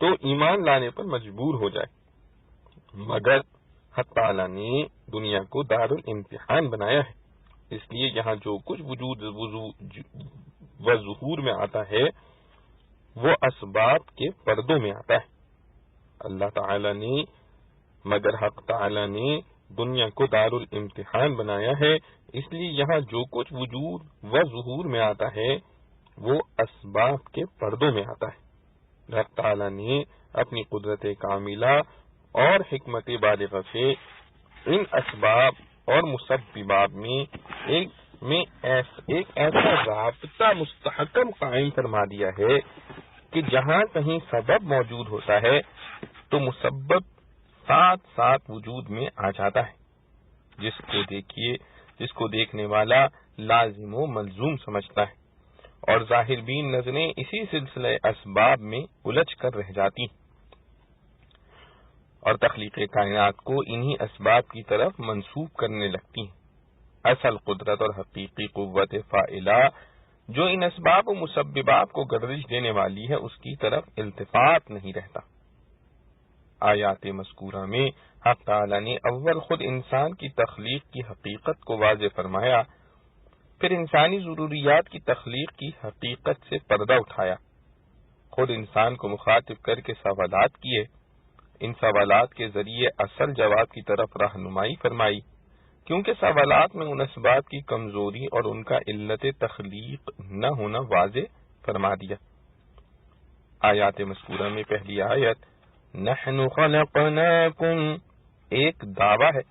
تو ایمان لانے پر مجبور ہو جائے، مگر حق تعالی نے دنیا کو دار الامتحان بنایا ہے، اس لیے یہاں جو کچھ وجود و ظہور میں آتا ہے وہ اسباب کے پردوں میں آتا ہے۔ اللہ تعالی نے مگر حق تعالی نے دنیا کو دار الامتحان بنایا ہے، اس لیے یہاں جو کچھ وجود و ظہور میں آتا ہے وہ اسباب کے پردوں میں آتا ہے۔ حق تعالی نے اپنی قدرت کاملہ اور حکمت بالغہ سے ان اسباب اور مسببات میں ایک ایسا رابطہ مستحکم قائم فرما دیا ہے کہ جہاں کہیں سبب موجود ہوتا ہے تو مسبب ساتھ ساتھ وجود میں آ جاتا ہے، جس کو دیکھنے والا لازم و ملزوم سمجھتا ہے، اور ظاہر بین نظریں اسی سلسلہ اسباب میں الجھ کر رہ جاتی ہیں اور تخلیق کائنات کو انہی اسباب کی طرف منسوب کرنے لگتی ہیں۔ اصل قدرت اور حقیقی قوت فاعلہ جو ان اسباب و مسببات کو گردش دینے والی ہے اس کی طرف التفات نہیں رہتا۔ آیات مذکورہ میں حق تعالی نے اول خود انسان کی تخلیق کی حقیقت کو واضح فرمایا، پھر انسانی ضروریات کی تخلیق کی حقیقت سے پردہ اٹھایا، خود انسان کو مخاطب کر کے سوالات کیے، ان سوالات کے ذریعے اصل جواب کی طرف رہنمائی فرمائی، کیونکہ سوالات میں ان اسباب کی کمزوری اور ان کا علت تخلیق نہ ہونا واضح فرما دیا۔ آیات مذکورہ میں پہلی آیت نحن خلقناکم ایک دعویٰ ہے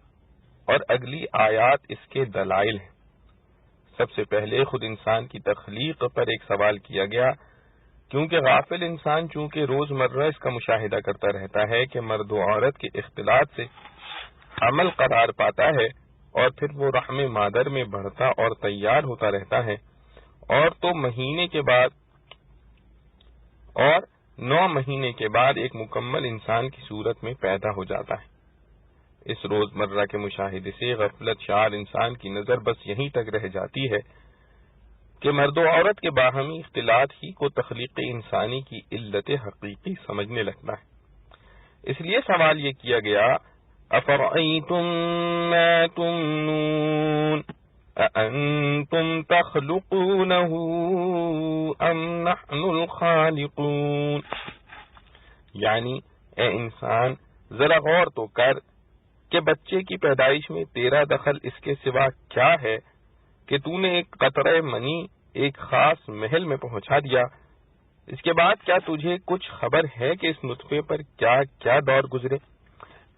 اور اگلی آیات اس کے دلائل ہیں۔ سب سے پہلے خود انسان کی تخلیق پر ایک سوال کیا گیا، کیونکہ غافل انسان چونکہ روزمرہ اس کا مشاہدہ کرتا رہتا ہے کہ مرد و عورت کے اختلاط سے عمل قرار پاتا ہے اور پھر وہ رحم مادر میں بڑھتا اور تیار ہوتا رہتا ہے، اور تو مہینے کے بعد اور 9 مہینے کے بعد ایک مکمل انسان کی صورت میں پیدا ہو جاتا ہے۔ اس روزمرہ کے مشاہدے سے غفلت شعار انسان کی نظر بس یہیں تک رہ جاتی ہے کہ مرد و عورت کے باہمی اختلاط ہی کو تخلیق انسانی کی علت حقیقی سمجھنے لگتا ہے۔ اس لیے سوال یہ کیا گیا افرأیتم ما تمنون اانتم تخلقونہ ام نحن الخالقون، یعنی اے انسان ذرا غور تو کر کہ بچے کی پیدائش میں تیرا دخل اس کے سوا کیا ہے کہ تو نے ایک قطرہ منی ایک خاص محل میں پہنچا دیا، اس کے بعد کیا تجھے کچھ خبر ہے کہ اس نطفے پر کیا کیا دور گزرے،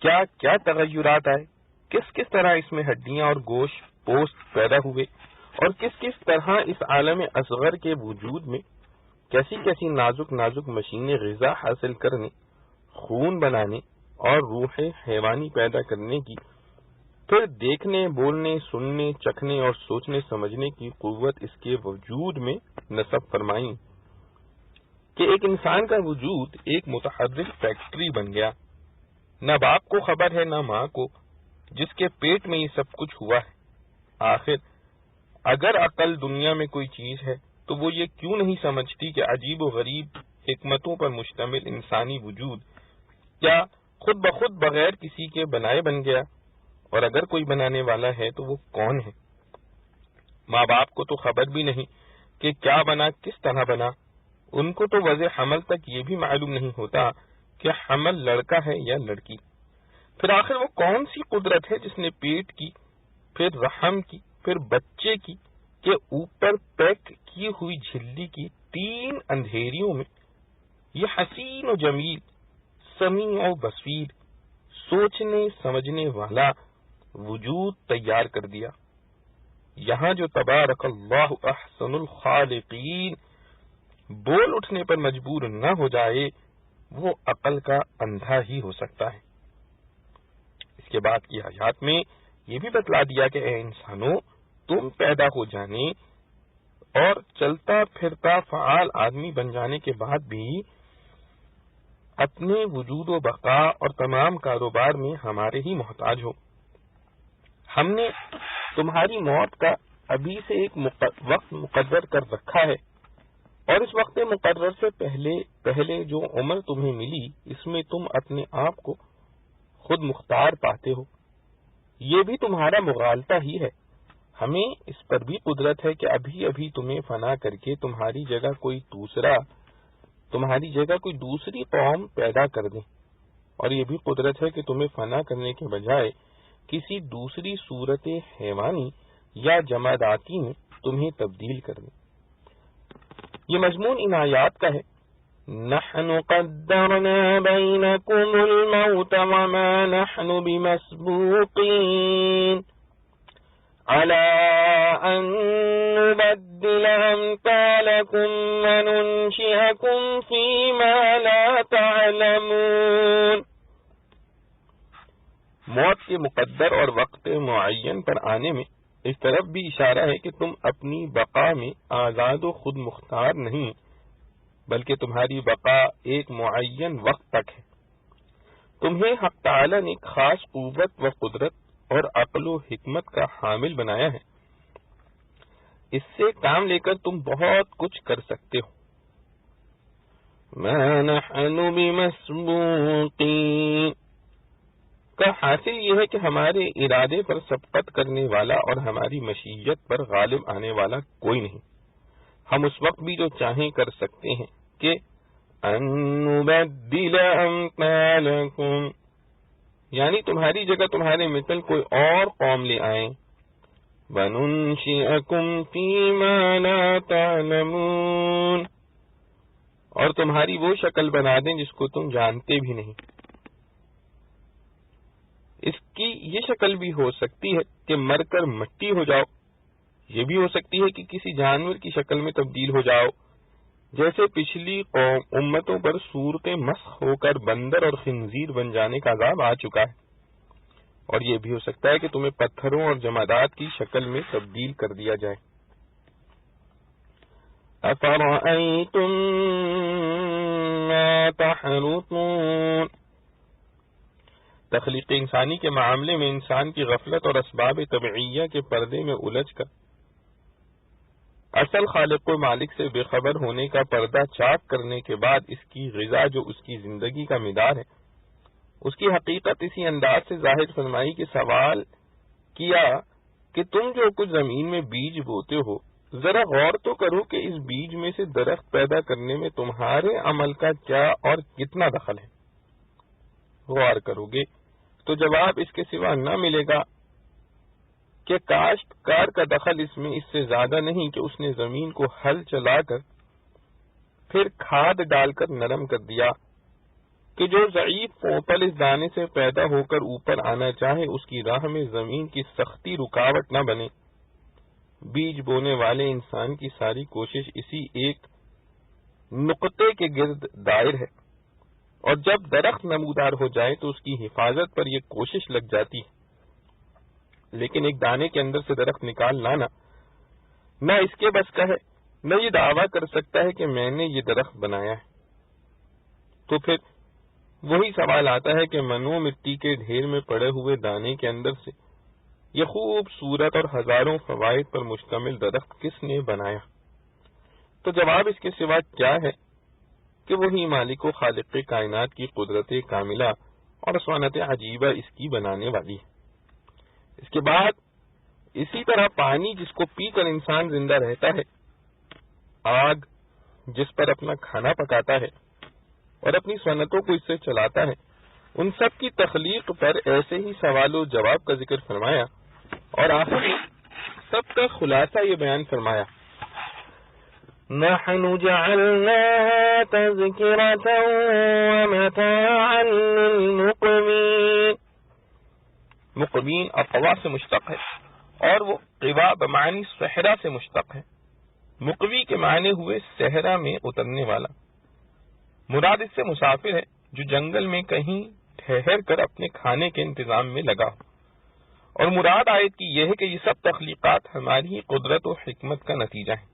کیا کیا تغیرات آئے، کس کس طرح اس میں ہڈیاں اور گوشت پوست پیدا ہوئے، اور کس کس طرح اس عالم اصغر کے وجود میں کیسی کیسی نازک نازک مشینیں غذا حاصل کرنے، خون بنانے اور روح حیوانی پیدا کرنے کی، پھر دیکھنے، بولنے، سننے، چکھنے اور سوچنے سمجھنے کی قوت اس کے وجود میں نصب فرمائیں کہ ایک انسان کا وجود ایک متحرک فیکٹری بن گیا، نہ باپ کو خبر ہے نہ ماں کو جس کے پیٹ میں یہ سب کچھ ہوا ہے۔ آخر اگر عقل دنیا میں کوئی چیز ہے تو وہ یہ کیوں نہیں سمجھتی کہ عجیب و غریب حکمتوں پر مشتمل انسانی وجود کیا خود بخود بغیر کسی کے بنائے بن گیا، اور اگر کوئی بنانے والا ہے تو وہ کون ہے؟ ماں باپ کو تو خبر بھی نہیں کہ کیا بنا، کس طرح بنا، ان کو تو وضع حمل تک یہ بھی معلوم نہیں ہوتا کہ حمل لڑکا ہے یا لڑکی۔ پھر آخر وہ کون سی قدرت ہے جس نے پیٹ کی، پھر رحم کی، پھر بچے کی کے اوپر پیک کی ہوئی جھلی کی 3 اندھیریوں میں یہ حسین و جمیل، سمیع و بصیر، سوچنے سمجھنے والا وجود تیار کر دیا؟ یہاں جو تبارک اللہ احسن الخالقین بول اٹھنے پر مجبور نہ ہو جائے وہ عقل کا اندھا ہی ہو سکتا ہے۔ اس کے بعد کی آیات میں یہ بھی بتلا دیا کہ اے انسانوں، تم پیدا ہو جانے اور چلتا پھرتا فعال آدمی بن جانے کے بعد بھی اپنے وجود و بقا اور تمام کاروبار میں ہمارے ہی محتاج ہو۔ ہم نے تمہاری موت کا ابھی سے ایک وقت مقرر کر رکھا ہے، اور اس وقت مقرر سے پہلے جو عمر تمہیں ملی اس میں تم اپنے آپ کو خود مختار پاتے ہو، یہ بھی تمہارا مغالطہ ہی ہے۔ ہمیں اس پر بھی قدرت ہے کہ ابھی ابھی تمہیں فنا کر کے تمہاری جگہ کوئی دوسری قوم پیدا کر دیں، اور یہ بھی قدرت ہے کہ تمہیں فنا کرنے کے بجائے کسی دوسری صورت حیوانی یا جماداتی میں تمہیں تبدیل کر دیں۔ یہ مضمون ان آیات کا ہے نحن قدرنا بینکم الموت وما نحن بمسبوقین على أن نبدل أمثالكم وننشئكم فيما لا تعلمون۔ موت کے مقدر اور وقت معین پر آنے میں اس طرف بھی اشارہ ہے کہ تم اپنی بقا میں آزاد و خود مختار نہیں، بلکہ تمہاری بقا ایک معین وقت تک ہے۔ تمہیں حق تعالی نے ایک خاص قوت و قدرت اور عقل و حکمت کا حامل بنایا ہے۔ اس سے کام لے کر تم بہت کچھ کر سکتے ہو. ما نحن بمسبوقین کا حاصل یہ ہے کہ ہمارے ارادے پر سبقت کرنے والا اور ہماری مشیت پر غالب آنے والا کوئی نہیں. ہم اس وقت بھی جو چاہیں کر سکتے ہیں کہ ان نبدل امثالکم، یعنی تمہاری جگہ تمہارے مثل کوئی اور قوم لے آئیں. وَنُنْشِئَكُمْ فِي مَا لَا تَعْلَمُونَ، اور تمہاری وہ شکل بنا دیں جس کو تم جانتے بھی نہیں. اس کی یہ شکل بھی ہو سکتی ہے کہ مر کر مٹی ہو جاؤ، یہ بھی ہو سکتی ہے کہ کسی جانور کی شکل میں تبدیل ہو جاؤ، جیسے پچھلی قوم امتوں پر صورتیں مسخ ہو کر بندر اور خنزیر بن جانے کا عذاب آ چکا ہے. اور یہ بھی ہو سکتا ہے کہ تمہیں پتھروں اور جمادات کی شکل میں تبدیل کر دیا جائے. أَفَرَأَيْتُم مَّا تَحْرُثُونَ، تخلیق انسانی کے معاملے میں انسان کی غفلت اور اسباب طبعیہ کے پردے میں الجھ کر اصل خالق و مالک سے بے خبر ہونے کا پردہ چاک کرنے کے بعد اس کی غذا جو اس کی زندگی کا مدار ہے، اس کی حقیقت اسی انداز سے ظاہر فرمائی کہ سوال کیا کہ تم جو کچھ زمین میں بیج بوتے ہو، ذرا غور تو کرو کہ اس بیج میں سے درخت پیدا کرنے میں تمہارے عمل کا کیا اور کتنا دخل ہے. غور کرو گے تو جواب اس کے سوا نہ ملے گا کہ کاشتکار کا دخل اس میں اس سے زیادہ نہیں کہ اس نے زمین کو ہل چلا کر پھر کھاد ڈال کر نرم کر دیا کہ جو ضعیف پوپل اس دانے سے پیدا ہو کر اوپر آنا چاہے اس کی راہ میں زمین کی سختی رکاوٹ نہ بنے. بیج بونے والے انسان کی ساری کوشش اسی ایک نقطے کے گرد دائر ہے، اور جب درخت نمودار ہو جائے تو اس کی حفاظت پر یہ کوشش لگ جاتی ہے. لیکن ایک دانے کے اندر سے درخت نکال لانا نہ اس کے بس کا ہے، نہ یہ دعویٰ کر سکتا ہے کہ میں نے یہ درخت بنایا ہے. تو پھر وہی سوال آتا ہے کہ منو مٹی کے ڈھیر میں پڑے ہوئے دانے کے اندر سے یہ خوبصورت اور ہزاروں فوائد پر مشتمل درخت کس نے بنایا؟ تو جواب اس کے سوا کیا ہے کہ وہی مالک و خالق کائنات کی قدرت کاملہ اور صنعت عجیبہ اس کی بنانے والی ہے. اس کے بعد اسی طرح پانی جس کو پی کر انسان زندہ رہتا ہے، آگ جس پر اپنا کھانا پکاتا ہے اور اپنی صنعتوں کو اس سے چلاتا ہے، ان سب کی تخلیق پر ایسے ہی سوال و جواب کا ذکر فرمایا، اور آخر میں سب کا خلاصہ یہ بیان فرمایا: نحن جعلناها تذکرة ومتاعا للمقوین. مقوین اقوا سے مشتق ہے اور وہ قوا بمعنی صحرا سے مشتق ہے. مقوی کے معنی ہوئے صحرا میں اترنے والا. مراد اس سے مسافر ہے جو جنگل میں کہیں ٹھہر کر اپنے کھانے کے انتظام میں لگا ہو. اور مراد آیت کی یہ ہے کہ یہ سب تخلیقات ہماری قدرت و حکمت کا نتیجہ ہے.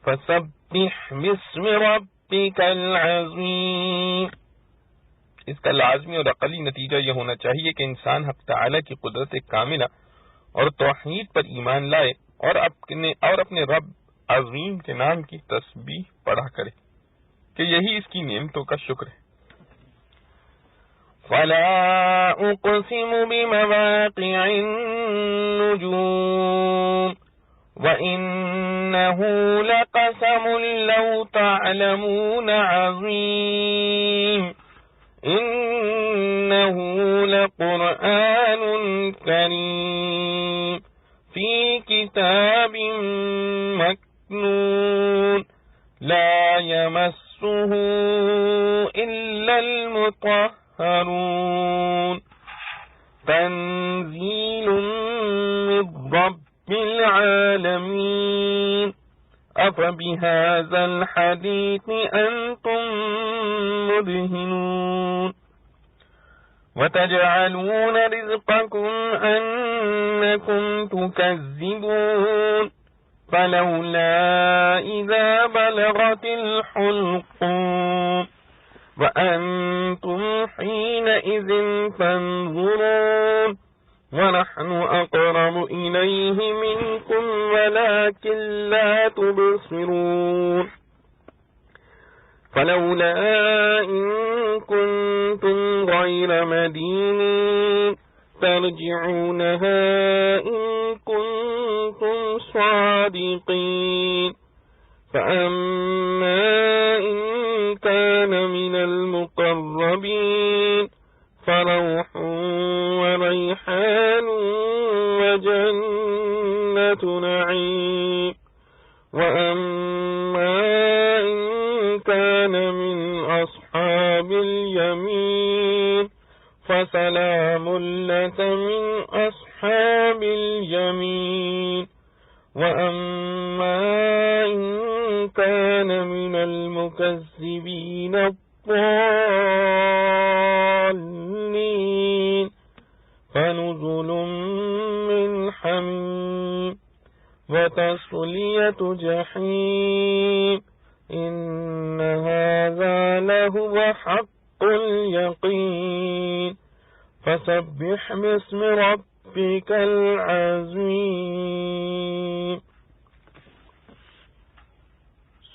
فَسَبِّحْ بِاسْمِ رَبِّكَ الْعَظِيمِ. اس کا لازمی اور عقلی نتیجہ یہ ہونا چاہیے کہ انسان حق تعالی کی قدرت کاملہ اور توحید پر ایمان لائے اور اپنے رب عظیم کے نام کی تسبیح پڑھا کرے کہ یہی اس کی نعمتوں کا شکر ہے. فَلَا أُقْسِمُ بِمَوَاقِعِ النُّجُومِ وَإِنَّهُ لَقَسَمٌ لَوْ تَعْلَمُونَ عَظِيمٌ إِنَّهُ لَقُرْآنٌ كَرِيمٌ فِي كِتَابٍ مَكْنُونٍ لَا يَمَسُّهُ إِلَّا الْمُطَهَّرُونَ تَنزِيلٌ مِّن رَّبِّ العالمین. افبهذا الحديث انتم مدهنون وتجعلون رزقكم انكم تكذبون فلولا اذا بلغت الحلقوم وانتم حينئذ تنظرون ونحن أقرب إليه منكم ولكن لا تبصرون فلولا إن كنتم غير مدينين ترجعونها إن كنتم صادقين فأما إن كان من المقربين فروح وريحان وجنة نعيم وأما إن كان من أصحاب اليمين فسلام لك من أصحاب اليمين وأما إن كان من المكذبين الضالين فنزل من حميم وتصلية جحيم إن هذا لهو حق اليقين فسبح باسم ربك العظيم.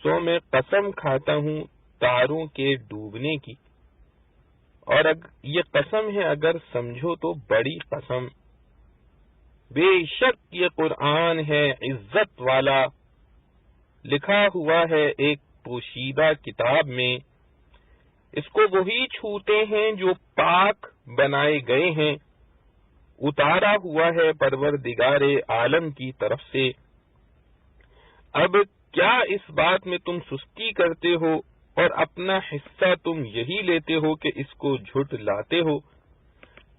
سو میں قسم کھاتا ہوں تاروں کے ڈوبنے کی، اور یہ قسم ہے اگر سمجھو تو بڑی قسم. بے شک یہ قرآن ہے عزت والا، لکھا ہوا ہے ایک پوشیدہ کتاب میں. اس کو وہی چھوتے ہیں جو پاک بنائے گئے ہیں، اتارا ہوا ہے پروردگار عالم کی طرف سے. اب کیا اس بات میں تم سستی کرتے ہو اور اپنا حصہ تم یہی لیتے ہو کہ اس کو جھٹ لاتے ہو؟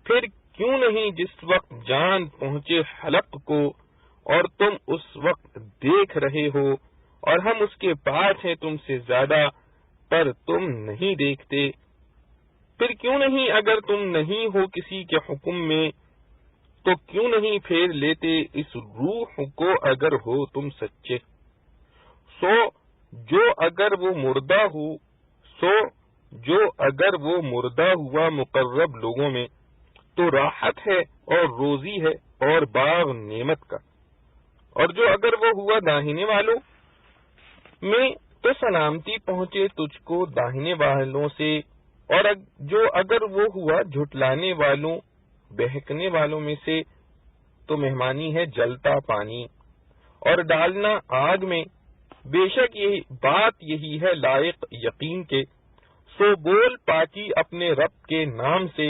پھر کیوں نہیں جس وقت جان پہنچے حلق کو اور تم اس وقت دیکھ رہے ہو اور ہم اس کے پاس ہیں تم سے زیادہ پر تم نہیں دیکھتے؟ پھر کیوں نہیں اگر تم نہیں ہو کسی کے حکم میں تو کیوں نہیں پھیر لیتے اس روح کو اگر ہو تم سچے؟ سو جو اگر وہ مردہ ہوا مقرب لوگوں میں تو راحت ہے اور روزی ہے اور باغ نعمت کا، اور جو اگر وہ ہوا داہنے والوں میں تو سلامتی پہنچے تجھ کو داہنے والوں سے، اور جو اگر وہ ہوا جھٹلانے والوں بہکنے والوں میں سے تو مہمانی ہے جلتا پانی اور ڈالنا آگ میں. بے شک یہ بات یہی ہے لائق یقین کے. سو بول پاکی اپنے رب کے نام سے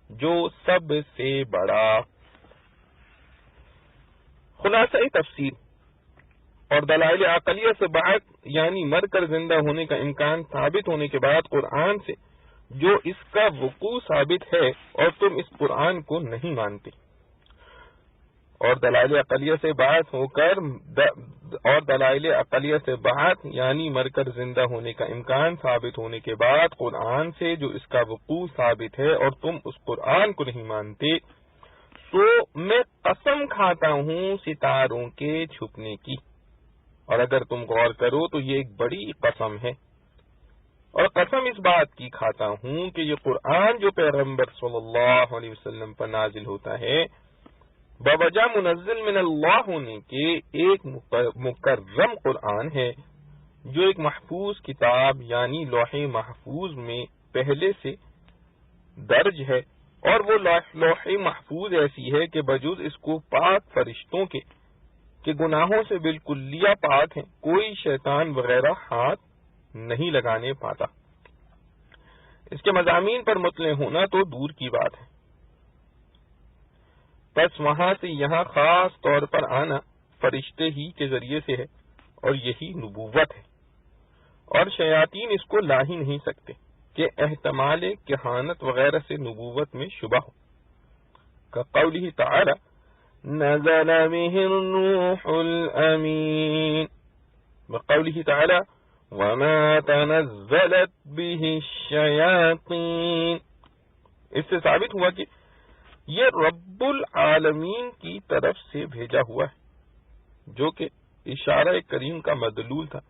جو سب سے بڑا. خلاصہ تفسیر اور دلائل عقلیہ سے بعد یعنی مر کر زندہ ہونے کا امکان ثابت ہونے کے بعد قرآن سے جو اس کا وقوع ثابت ہے اور تم اس قرآن کو نہیں مانتے، اور دلائل عقلیہ سے بات ہو کر اور دلائل عقلیہ سے بات یعنی مر کر زندہ ہونے کا امکان ثابت ہونے کے بعد قرآن سے جو اس کا وقوع ثابت ہے اور تم اس قرآن کو نہیں مانتے، تو میں قسم کھاتا ہوں ستاروں کے چھپنے کی. اور اگر تم غور کرو تو یہ ایک بڑی قسم ہے، اور قسم اس بات کی کھاتا ہوں کہ یہ قرآن جو پیغمبر صلی اللہ علیہ وسلم پر نازل ہوتا ہے بوجہ منزل من اللہ ہونے کے ایک مکرم قرآن ہے جو ایک محفوظ کتاب یعنی لوح محفوظ میں پہلے سے درج ہے، اور وہ لوح محفوظ ایسی ہے کہ بجز اس کو پاک فرشتوں کے گناہوں سے بالکلیہ پاک ہیں، کوئی شیطان وغیرہ ہاتھ نہیں لگانے پاتا. اس کے مضامین پر مطلع ہونا تو دور کی بات ہے، بس وہاں سے یہاں خاص طور پر آنا فرشتے ہی کے ذریعے سے ہے، اور یہی نبوت ہے، اور شیاطین اس کو لا ہی نہیں سکتے کہ احتمال کہانت وغیرہ سے نبوت میں شبہ ہو. قوله تعالی نزل به الروح الامین، وقوله تعالی وما تنزلت به الشیاطین. اس سے ثابت ہوا کہ یہ رب العالمین کی طرف سے بھیجا ہوا ہے، جو کہ اشارہ کریم کا مدلول تھا.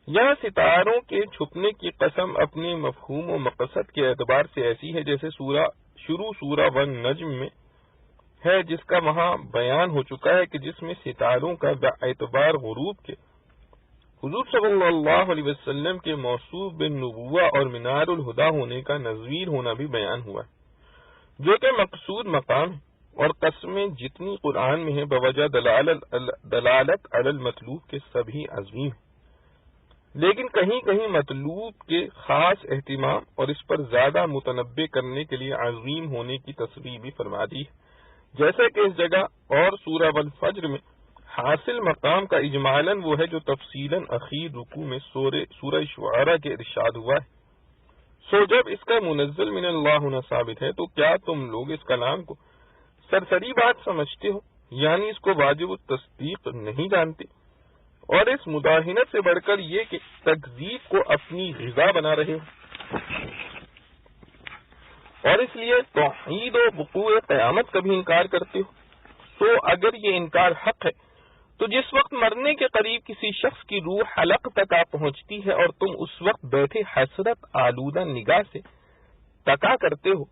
یہاں ستاروں کے چھپنے کی قسم اپنے مفہوم و مقصد کے اعتبار سے ایسی ہے جیسے سورہ ون نجم میں ہے جس کا وہاں بیان ہو چکا ہے کہ جس میں ستاروں کا باعتبار غروب کے حضور صلی اللہ علیہ وسلم کے موصوف بالنبوہ اور منار الہدا ہونے کا نظیر ہونا بھی بیان ہوا ہے، جو کہ مقصود مقام ہے، اور قسمیں جتنی قرآن میں ہیں بوجہ دلالت علی المطلوب کے سبھی عظیم ہیں، لیکن کہیں کہیں مطلوب کے خاص اہتمام اور اس پر زیادہ متنبع کرنے کے لیے عظیم ہونے کی تصریح بھی فرما دی ہے، جیسے کہ اس جگہ اور سورہ والفجر میں حاصل مقام کا اجمالاً وہ ہے جو تفصیلاً اخیر رکوع میں سورہ شعراء کے ارشاد ہوا ہے۔ سو جب اس کا منزل من اللہ ہونا ثابت ہے تو کیا تم لوگ اس کلام کو سرسری بات سمجھتے ہو، یعنی اس کو واجب التصدیق نہیں جانتے، اور اس مداہنت سے بڑھ کر یہ کہ تکذیب کو اپنی غذا بنا رہے ہو، اور اس لیے توحید و وقوع قیامت کا بھی انکار کرتے ہو؟ سو اگر یہ انکار حق ہے تو جس وقت مرنے کے قریب کسی شخص کی روح حلق تک آ پہنچتی ہے اور تم اس وقت بیٹھے حسرت آلودہ نگاہ سے تکا کرتے ہو،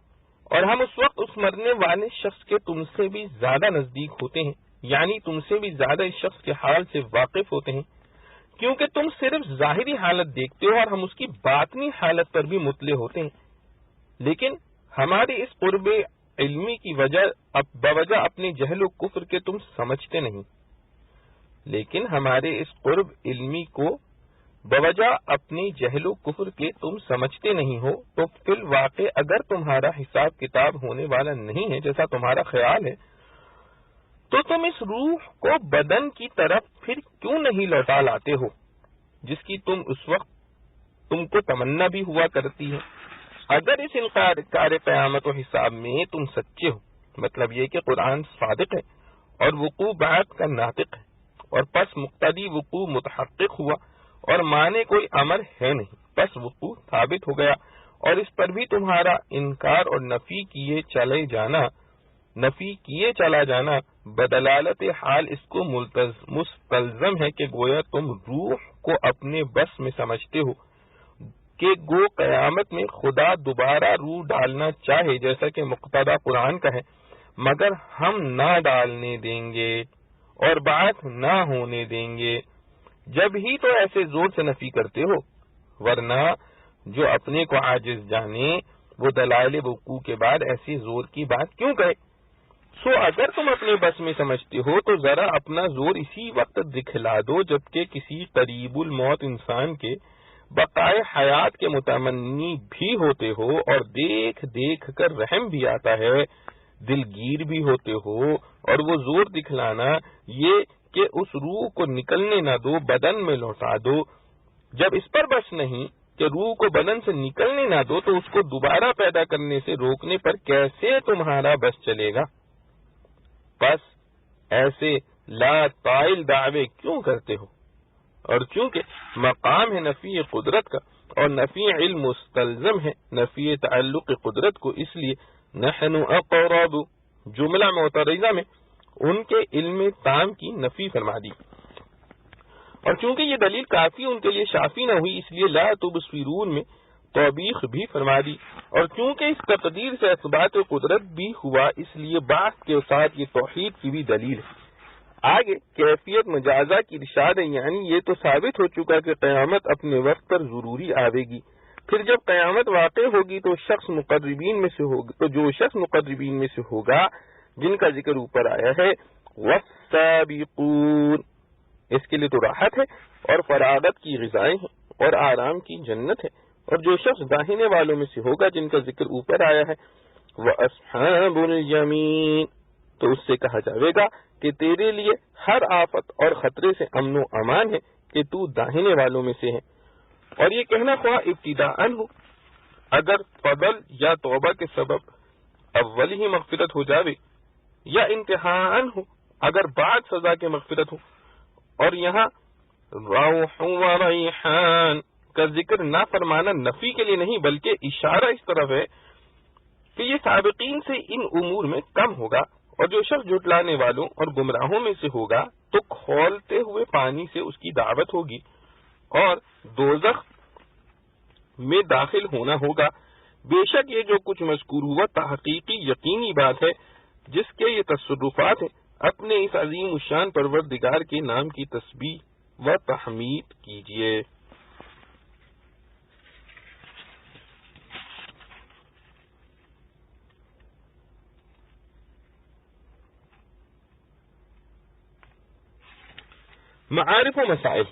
اور ہم اس وقت اس مرنے والے شخص کے تم سے بھی زیادہ نزدیک ہوتے ہیں، یعنی تم سے بھی زیادہ اس شخص کے حال سے واقف ہوتے ہیں، کیونکہ تم صرف ظاہری حالت دیکھتے ہو اور ہم اس کی باطنی حالت پر بھی مطلع ہوتے ہیں، لیکن ہماری اس قرب علمی کی بوجہ اپنے جہل و کفر کے تم سمجھتے نہیں، لیکن ہمارے اس قرب علمی کو بوجہ اپنے جہل و کفر کے تم سمجھتے نہیں ہو، تو فی الواقع اگر تمہارا حساب کتاب ہونے والا نہیں ہے جیسا تمہارا خیال ہے، تو تم اس روح کو بدن کی طرف پھر کیوں نہیں لوٹا لاتے ہو جس کی تم اس وقت تم کو تمنا بھی ہوا کرتی ہے؟ اگر اس انکار قیامت و حساب میں تم سچے ہو، مطلب یہ کہ قرآن صادق ہے اور وقوع بعد کا ناطق ہے، اور پس مقتدی وقوع متحقق ہوا اور مانے کوئی امر ہے نہیں، پس وقوع ثابت ہو گیا، اور اس پر بھی تمہارا انکار اور نفی کیے چلا جانا بدلالت حال اس کو مستلزم ہے کہ گویا تم روح کو اپنے بس میں سمجھتے ہو کہ گو قیامت میں خدا دوبارہ روح ڈالنا چاہے جیسا کہ مقتضی قرآن کا ہے، مگر ہم نہ ڈالنے دیں گے اور بات نہ ہونے دیں گے، جب ہی تو ایسے زور سے نفی کرتے ہو، ورنہ جو اپنے کو عاجز جانے وہ دلائل وقوع کے بعد ایسی زور کی بات کیوں کہے؟ سو اگر تم اپنے بس میں سمجھتے ہو تو ذرا اپنا زور اسی وقت دکھلا دو جبکہ کسی قریب الموت انسان کے بقائے حیات کے متمنی بھی ہوتے ہو اور دیکھ دیکھ کر رحم بھی آتا ہے، دلگیر بھی ہوتے ہو، اور وہ زور دکھلانا یہ کہ اس روح کو نکلنے نہ دو، بدن میں لوٹا دو، جب اس پر بس نہیں کہ روح کو بدن سے نکلنے نہ دو تو اس کو دوبارہ پیدا کرنے سے روکنے پر کیسے تمہارا بس چلے گا؟ بس ایسے لا طائل دعوے کیوں کرتے ہو؟ اور چونکہ مقام ہے نفی قدرت کا اور نفی علم مستلزم ہے نفی تعلق قدرت کو، اس لیے نحن اقرب جملہ معترضہ میں ان کے علم تام کی نفی فرما دی، اور چونکہ یہ دلیل کافی ان کے لیے شافی نہ ہوئی اس لیے لا تبصرون میں توبیخ بھی فرما دی، اور چونکہ اس تقدیر سے اثبات قدرت بھی ہوا اس لیے بات کے ساتھ یہ توحید کی بھی دلیل ہے۔ آگے کیفیت مجازہ کی ارشاد ہے، یعنی یہ تو ثابت ہو چکا کہ قیامت اپنے وقت پر ضروری آئے گی، پھر جب قیامت واقع ہوگی تو جو شخص مقربین میں سے ہوگا جن کا ذکر اوپر آیا ہے والسابقون، اس کے لیے تو راحت ہے اور فراغت کی غذائیں ہیں اور آرام کی جنت ہے، اور جو شخص داہنے والوں میں سے ہوگا جن کا ذکر اوپر آیا ہے واصحاب الیمین، تو اس سے کہا جائے گا کہ تیرے لیے ہر آفت اور خطرے سے امن و امان ہے کہ تو داہنے والوں میں سے ہے، اور یہ کہنا خواہ ابتداءً ہو اگر فضل یا توبہ کے سبب اول ہی مغفرت ہو جاوے، یا انتہاءً ہو اگر بعد سزا کے مغفرت ہو، اور یہاں روح و ریحان کا ذکر نہ فرمانا نفی کے لیے نہیں بلکہ اشارہ اس طرف ہے کہ یہ سابقین سے ان امور میں کم ہوگا، اور جو شخص جھٹلانے والوں اور گمراہوں میں سے ہوگا تو کھولتے ہوئے پانی سے اس کی دعوت ہوگی اور دوزخ میں داخل ہونا ہوگا۔ بے شک یہ جو کچھ مذکور ہوا تحقیقی یقینی بات ہے جس کے یہ تصرفات ہیں، اپنے اس عظیم الشان پروردگار کے نام کی تسبیح و تحمید کیجیے۔ معارف و مسائل۔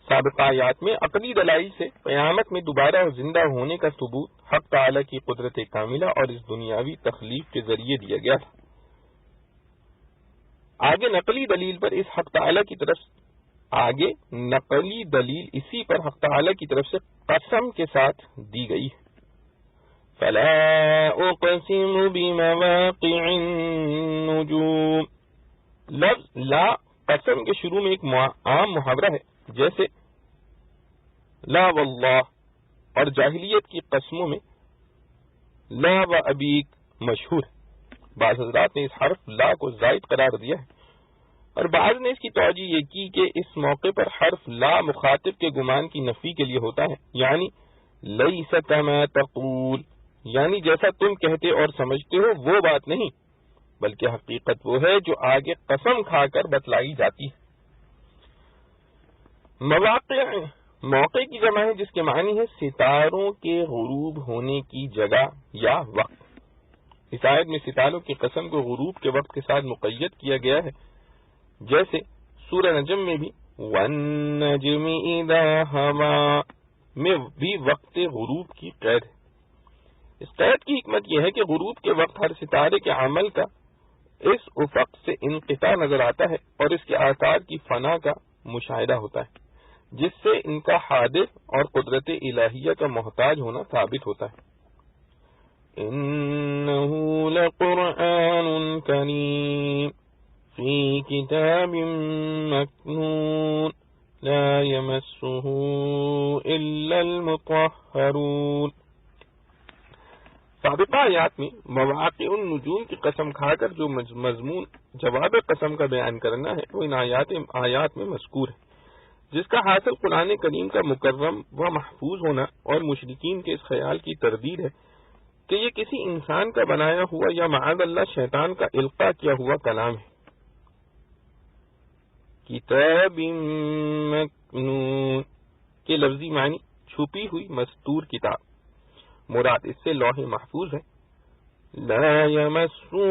سابقہ آیات میں عقلی دلائل سے قیامت میں دوبارہ زندہ ہونے کا ثبوت حق تعالی کی قدرت کاملہ اور اس دنیاوی تخلیق کے ذریعے دیا گیا تھا۔ آگے نقلی دلیل اسی پر حق تعالی کی طرف سے قسم کے ساتھ دی گئی ہے۔ فلا اقسم بمواقع النجوم، لفظ لا قسم کے شروع میں ایک عام محاورہ ہے، جیسے لا واللہ، اور جاہلیت کی قسموں میں لا و ابیک مشہور ہے۔ بعض حضرات نے اس حرف لا کو زائد قرار دیا ہے، اور بعض نے اس کی توجہ یہ کی کہ اس موقع پر حرف لا مخاطب کے گمان کی نفی کے لیے ہوتا ہے، یعنی لیس کما تقول، یعنی جیسا تم کہتے اور سمجھتے ہو وہ بات نہیں، بلکہ حقیقت وہ ہے جو آگے قسم کھا کر بتلائی جاتی ہے۔ مواقع موقع کی جمع ہے، جس کے معنی ہے ستاروں کے غروب ہونے کی جگہ یا وقت۔ اس آیت میں ستاروں کی قسم کو غروب کے وقت کے ساتھ مقید کیا گیا ہے، جیسے سورہ نجم میں بھی والنجم اذا ہوا میں بھی وقت غروب کی قید ہے۔ اس قید کی حکمت یہ ہے کہ غروب کے وقت ہر ستارے کے عمل کا اس افق سے انقطاع نظر آتا ہے اور اس کے آثار کی فنا کا مشاہدہ ہوتا ہے، جس سے ان کا حادث اور قدرت الہیہ کا محتاج ہونا ثابت ہوتا ہے۔ انہ لقرآن کریم فی کتاب مکنون لا یمسہ الا المطہرون۔ سابقہ آیات میں مواقع النجوم کی قسم کھا کر جو مضمون جواب قسم کا بیان کرنا ہے وہ ان آیات میں مذکور ہے، جس کا حاصل قرآن کریم کا مکرم و محفوظ ہونا اور مشرکین کے اس خیال کی تردید ہے کہ یہ کسی انسان کا بنایا ہوا یا معاذ اللہ شیطان کا القاء کیا ہوا کلام ہے۔ کتاب مکنون کے لفظی معنی چھپی ہوئی مستور کتاب، مراد اس سے لوح محفوظ ہے۔ لا یمسہ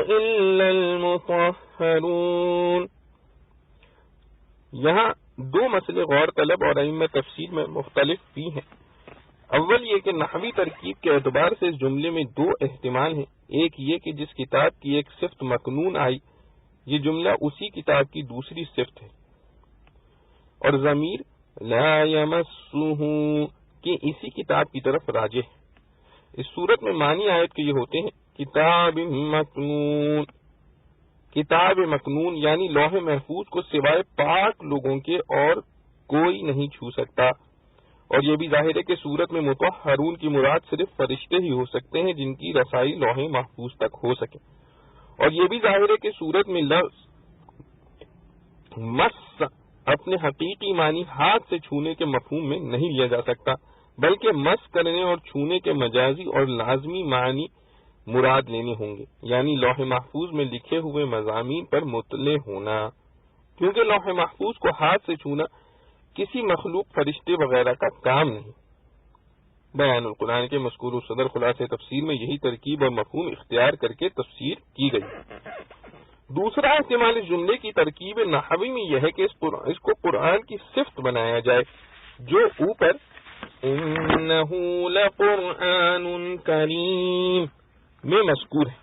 الا المطہرون، یہاں دو مسئلے غور طلب اور ائمہ تفسیر میں مختلف بھی ہیں۔ اول یہ کہ نحوی ترکیب کے اعتبار سے اس جملے میں دو احتمال ہیں، ایک یہ کہ جس کتاب کی ایک صفت مکنون آئی، یہ جملہ اسی کتاب کی دوسری صفت ہے، اور ضمیر لا یمسہ کہ اسی کتاب کی طرف راجع ہے۔ اس صورت میں معنی آیت کے یہ ہوتے ہیں کتاب مکنون، کتاب مکنون یعنی لوح محفوظ کو سوائے پاک لوگوں کے اور کوئی نہیں چھو سکتا، اور یہ بھی ظاہر ہے کہ صورت میں مطہرون کی مراد صرف فرشتے ہی ہو سکتے ہیں جن کی رسائی لوح محفوظ تک ہو سکے، اور یہ بھی ظاہر ہے کہ صورت میں لفظ مس اپنے حقیقی معنی ہاتھ سے چھونے کے مفہوم میں نہیں لیا جا سکتا، بلکہ مس کرنے اور چھونے کے مجازی اور لازمی معنی مراد لینے ہوں گے، یعنی لوح محفوظ میں لکھے ہوئے مضامین پر مطلع ہونا، کیونکہ لوح محفوظ کو ہاتھ سے چھونا کسی مخلوق فرشتے وغیرہ کا کام نہیں۔ بیان القرآن کے مذکور صدر خلاصہ تفسیر میں یہی ترکیب اور مفہوم اختیار کر کے تفسیر کی گئی۔ دوسرا احتمال اس جملے کی ترکیب نحوی میں یہ ہے کہ اس کو قرآن کی صفت بنایا جائے جو اوپر انہ لقرآن کریم میں مذکور ہے۔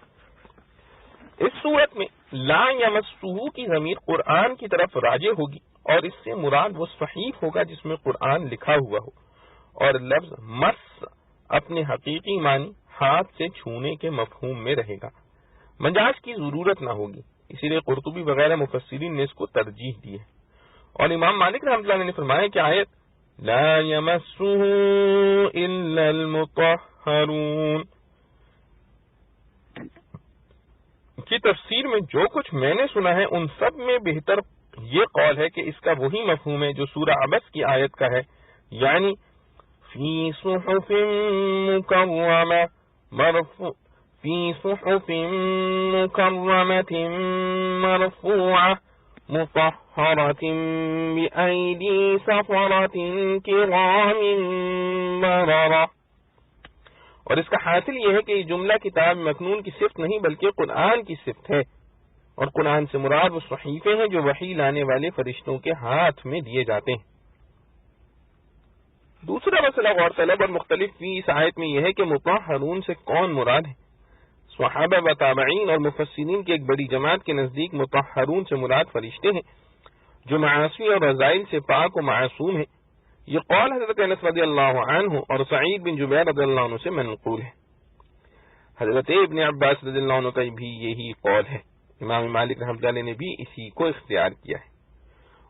اس صورت میں لا یمسہ کی ضمیر قرآن کی طرف راجع ہوگی، اور اس سے مراد وہ صحیف ہوگا جس میں قرآن لکھا ہوا ہو، اور لفظ مس اپنے حقیقی معنی ہاتھ سے چھونے کے مفہوم میں رہے گا، مجاز کی ضرورت نہ ہوگی، اسی لیے قرطبی وغیرہ مفسرین نے اس کو ترجیح دی ہے۔ اور امام مالک رحمۃ اللہ علیہ نے فرمایا کہ آیت لا یمسہ الا المطہرون کی تفسیر میں جو کچھ میں نے سنا ہے ان سب میں بہتر یہ قول ہے کہ اس کا وہی مفہوم ہے جو سورہ عبس کی آیت کا ہے، یعنی فی صحف مکرمہ فی صحف مکرمۃ مرفوعۃ مطہرۃ بأیدی سفرۃ کرام بررہ۔ اور اس کا حاصل یہ ہے کہ یہ جملہ کتاب مکنون کی صفت نہیں بلکہ قرآن کی صفت ہے، اور قرآن سے مراد وہ صحیفے ہیں جو وحی لانے والے فرشتوں کے ہاتھ میں دیے جاتے ہیں۔ دوسرا مسئلہ غور طلب اور مختلف فی اس آیت میں یہ ہے کہ مطہرون سے کون مراد ہے؟ صحابہ و تابعین اور مفسرین کی ایک بڑی جماعت کے نزدیک مطہرون سے مراد فرشتے ہیں جو معاصی اور رذائل سے پاک و معصوم ہیں۔ یہ قول حضرت انس رضی اللہ عنہ اور سعید بن جبیر رضی اللہ عنہ سے منقول ہے۔ حضرت ابن عباس رضی اللہ عنہ کا بھی یہی قول ہے۔ امام مالک رحمۃ اللہ نے بھی اسی کو اختیار کیا ہے،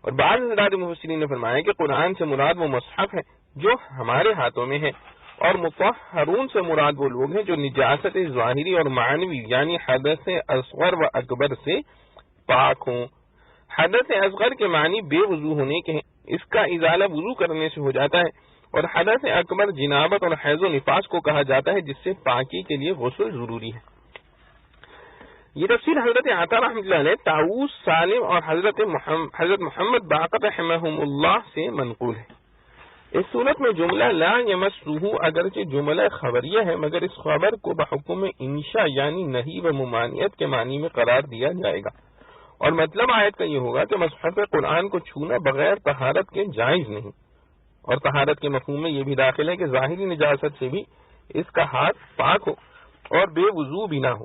اور بعض حضرات مفسرین نے فرمایا کہ قرآن سے مراد وہ مصحف ہے جو ہمارے ہاتھوں میں ہے، اور مطہرون سے مراد وہ لوگ ہیں جو نجاست ظاہری اور معنوی یعنی حدث اصغر و اکبر سے پاک ہوں۔ حدث اصغر کے معنی بے وضو ہونے کے ہیں، اس کا ازالہ وضو کرنے سے ہو جاتا ہے، اور حدث اکبر جنابت اور حیض و نفاس کو کہا جاتا ہے جس سے پاکی کے لیے غسل ضروری ہے۔ یہ تفسیر حضرت عطا رحمۃ اللہ علیہ، طاؤوس، سالم اور حضرت محمد باقر رحمہم اللہ سے منقول ہے۔ اس صورت میں جملہ لا یمسہ اگرچہ جملہ خبریہ ہے مگر اس خبر کو بحکم انشاء یعنی نہی و ممانعت کے معنی میں قرار دیا جائے گا، اور مطلب آیت کا یہ ہوگا کہ مصحف قرآن کو چھونا بغیر طہارت کے جائز نہیں، اور طہارت کے مفہوم میں یہ بھی داخل ہے کہ ظاہری نجاست سے بھی اس کا ہاتھ پاک ہو اور بے وضو بھی نہ ہو،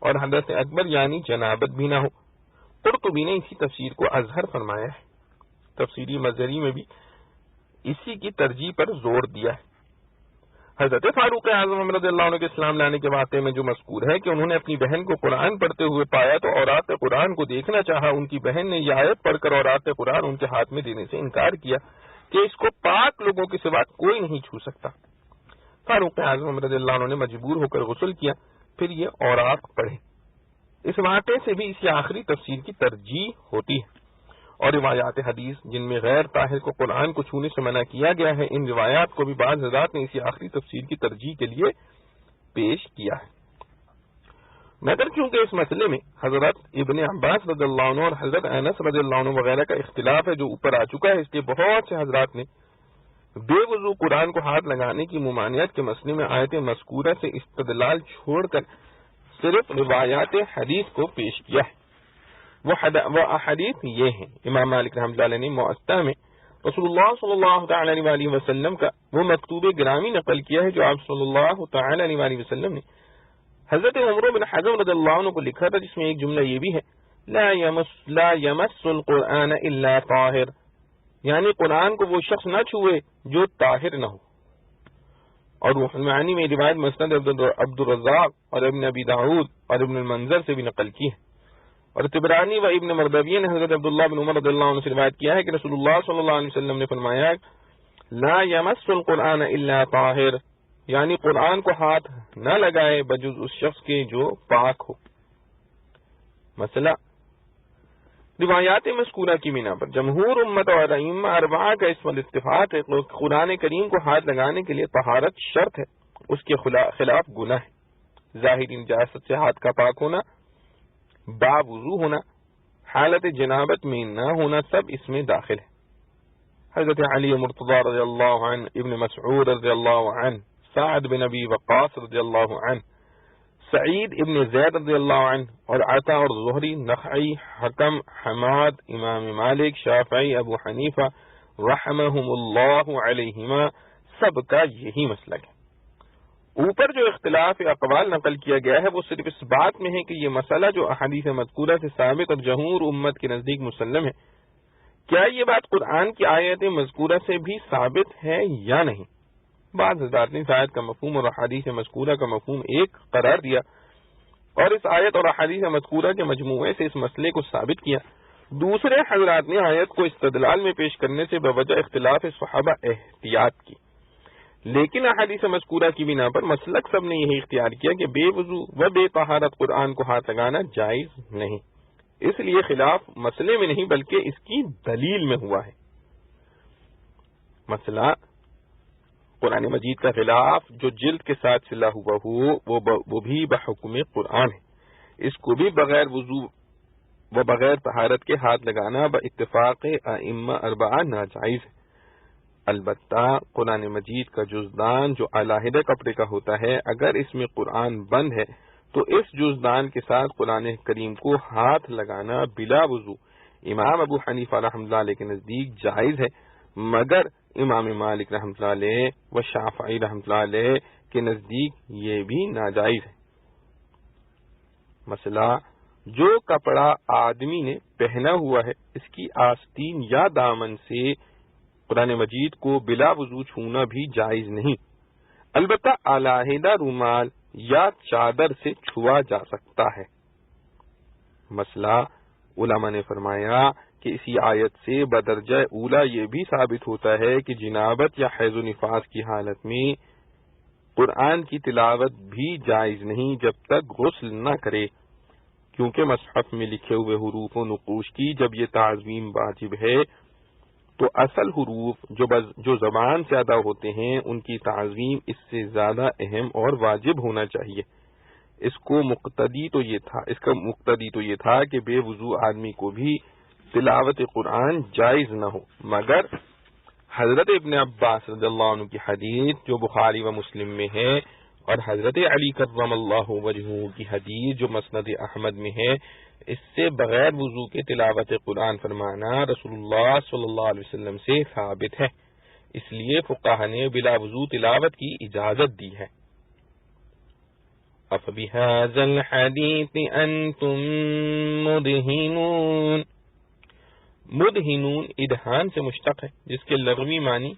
اور حدث اکبر یعنی جنابت بھی نہ ہو۔ قرطبی نے اسی تفسیر کو اظہر فرمایا ہے۔ تفسیری مظہری میں بھی اسی کی ترجیح پر زور دیا ہے۔ حضرت فاروق اعظم رضی اللہ عنہ کے اسلام لانے کے واقعے میں جو مذکور ہے کہ انہوں نے اپنی بہن کو قرآن پڑھتے ہوئے پایا تو اورات قرآن کو دیکھنا چاہا، ان کی بہن نے یہ آیت پڑھ کر اورات قرآن ان کے ہاتھ میں دینے سے انکار کیا کہ اس کو پاک لوگوں کے سوا کوئی نہیں چھو سکتا۔ فاروق اعظم رضی اللہ عنہ نے مجبور ہو کر غسل کیا، پھر یہ اوراق پڑھے۔ اس واقعے سے بھی اسی آخری تفسیر کی ترجیح ہوتی ہے، اور روایات حدیث جن میں غیر طاہر کو قرآن کو چھونے سے منع کیا گیا ہے، ان روایات کو بھی بعض حضرات نے اسی آخری تفسیر کی ترجیح کے لیے پیش کیا ہے، مگر چونکہ اس مسئلے میں حضرت ابن عباس رضی اللہ عنہ اور حضرت انس رضی اللہ عنہ وغیرہ کا اختلاف ہے جو اوپر آ چکا ہے، اس لیے بہت سے حضرات نے بے وضو قرآن کو ہاتھ لگانے کی ممانعت کے مسئلے میں آیت مذکورہ سے استدلال چھوڑ کر صرف روایات حدیث کو پیش کیا ہے۔ وہ احادیث یہ ہیں: امام مالک رحمۃ اللہ علیہ نے موطأ میں رسول اللہ صلی اللہ تعالی علیہ وسلم کا وہ مکتوب گرامی نقل کیا ہے جو آپ صلی اللہ تعالی علیہ وسلم نے حضرت عمر بن حزم رضی اللہ عنہ کو لکھا تھا، جس میں ایک جملہ یہ بھی ہے لا یمس القرآن الا طاہر، یعنی قرآن کو وہ شخص نہ چھوئے جو طاہر نہ ہو۔ اور روح المعانی میں روایت مسند عبد الرزاق اور ابن ابی داود اور ابن المنذر سے بھی نقل کی ہے، اور طبرانی و ابن مردویہ نے حضرت عبداللہ بن عمر رضی اللہ عنہ سے روایت کیا ہے کہ رسول اللہ صلی اللہ علیہ وسلم نے فرمایا لا یمس القرآن الا طاہر، یعنی قرآن کو ہاتھ نہ لگائے بجز اس شخص کے جو پاک ہو۔ مسئلہ روایات مذکورہ کی بنا پر جمہور امت اور ائمہ اربعہ کا اس پر اتفاق ہے کہ قرآن کریم کو ہاتھ لگانے کے لیے طہارت شرط ہے، اس کے خلاف گناہ ہے۔ ظاہری نجاست سے ہاتھ کا پاک ہونا، با وضو ہونا، حالت جنابت میں نہ ہونا، سب اس میں داخل ہے۔ حضرت علی مرتضی رضی اللہ عنہ، ابن مسعود رضی اللہ عنہ، سعد بن ابی وقاص رضی اللہ عنہ، سعید ابن زید رضی اللہ عنہ، اور عطا اور زہری، نخعی، حکم، حماد، امام مالک، شافعی، ابو حنیفہ رحمہم اللہ علیہما، سب کا یہی مسلک ہے۔ اوپر جو اختلاف اقوال نقل کیا گیا ہے وہ صرف اس بات میں ہے کہ یہ مسئلہ جو احادیث مذکورہ سے ثابت اور جمہور امت کے نزدیک مسلم ہے، کیا یہ بات قرآن کی آیت مذکورہ سے بھی ثابت ہے یا نہیں۔ بعض حضرات نے اس آیت کا مفہوم اور احادیث مذکورہ کا مفہوم ایک قرار دیا اور اس آیت اور احادیث مذکورہ کے مجموعے سے اس مسئلے کو ثابت کیا۔ دوسرے حضرات نے آیت کو استدلال میں پیش کرنے سے بوجہ اختلاف صحابہ احتیاط کی، لیکن احادیث مذکورہ کی بنا پر مسلک سب نے یہی اختیار کیا کہ بے وضو و بے طہارت قرآن کو ہاتھ لگانا جائز نہیں۔ اس لیے خلاف مسئلے میں نہیں بلکہ اس کی دلیل میں ہوا ہے۔ مسئلہ قرآن مجید کا غلاف جو جلد کے ساتھ سلا ہوا ہو وہ بھی بحکم قرآن ہے، اس کو بھی بغیر وضو و بغیر طہارت کے ہاتھ لگانا باتفاق ائمہ اربعہ ناجائز ہے۔ البتہ قرآن مجید کا جزدان جو علیحدہ کپڑے کا ہوتا ہے، اگر اس میں قرآن بند ہے تو اس جزدان کے ساتھ قرآن کریم کو ہاتھ لگانا بلا وضو امام ابو حنیفہ رحمۃ اللہ علیہ کے نزدیک جائز ہے، مگر امام مالک رحمۃ اللہ علیہ و شافعی رحمۃ اللہ علیہ کے نزدیک یہ بھی ناجائز ہے۔ مسئلہ، جو کپڑا آدمی نے پہنا ہوا ہے اس کی آستین یا دامن سے قرآن مجید کو بلا وضو چھونا بھی جائز نہیں، البتہ علیحدہ رومال یا چادر سے چھوا جا سکتا ہے۔ مسئلہ، علماء نے فرمایا کہ اسی آیت سے بدرجہ اولا یہ بھی ثابت ہوتا ہے کہ جنابت یا حیض و نفاس کی حالت میں قرآن کی تلاوت بھی جائز نہیں جب تک غسل نہ کرے، کیونکہ مصحف میں لکھے ہوئے حروف و نقوش کی جب یہ تعظیم واجب ہے تو اصل حروف جو زبان سے ادا ہوتے ہیں ان کی تعظیم اس سے زیادہ اہم اور واجب ہونا چاہیے۔ اس کا مقتضی تو یہ تھا کہ بے وضو آدمی کو بھی تلاوت قرآن جائز نہ ہو، مگر حضرت ابن عباس رضی اللہ عنہ کی حدیث جو بخاری و مسلم میں ہے اور حضرت علی کرم اللہ وجہہ کی حدیث جو مسند احمد میں ہے، اس سے بغیر وضو کے تلاوت قرآن فرمانا رسول اللہ صلی اللہ علیہ وسلم سے ثابت ہے، اس لیے فقہاء نے بلا وضو تلاوت کی اجازت دی ہے۔ افبہذا الحدیث انتم مدہنون، مدہنون ادہان سے مشتق ہے جس کے لغوی معنی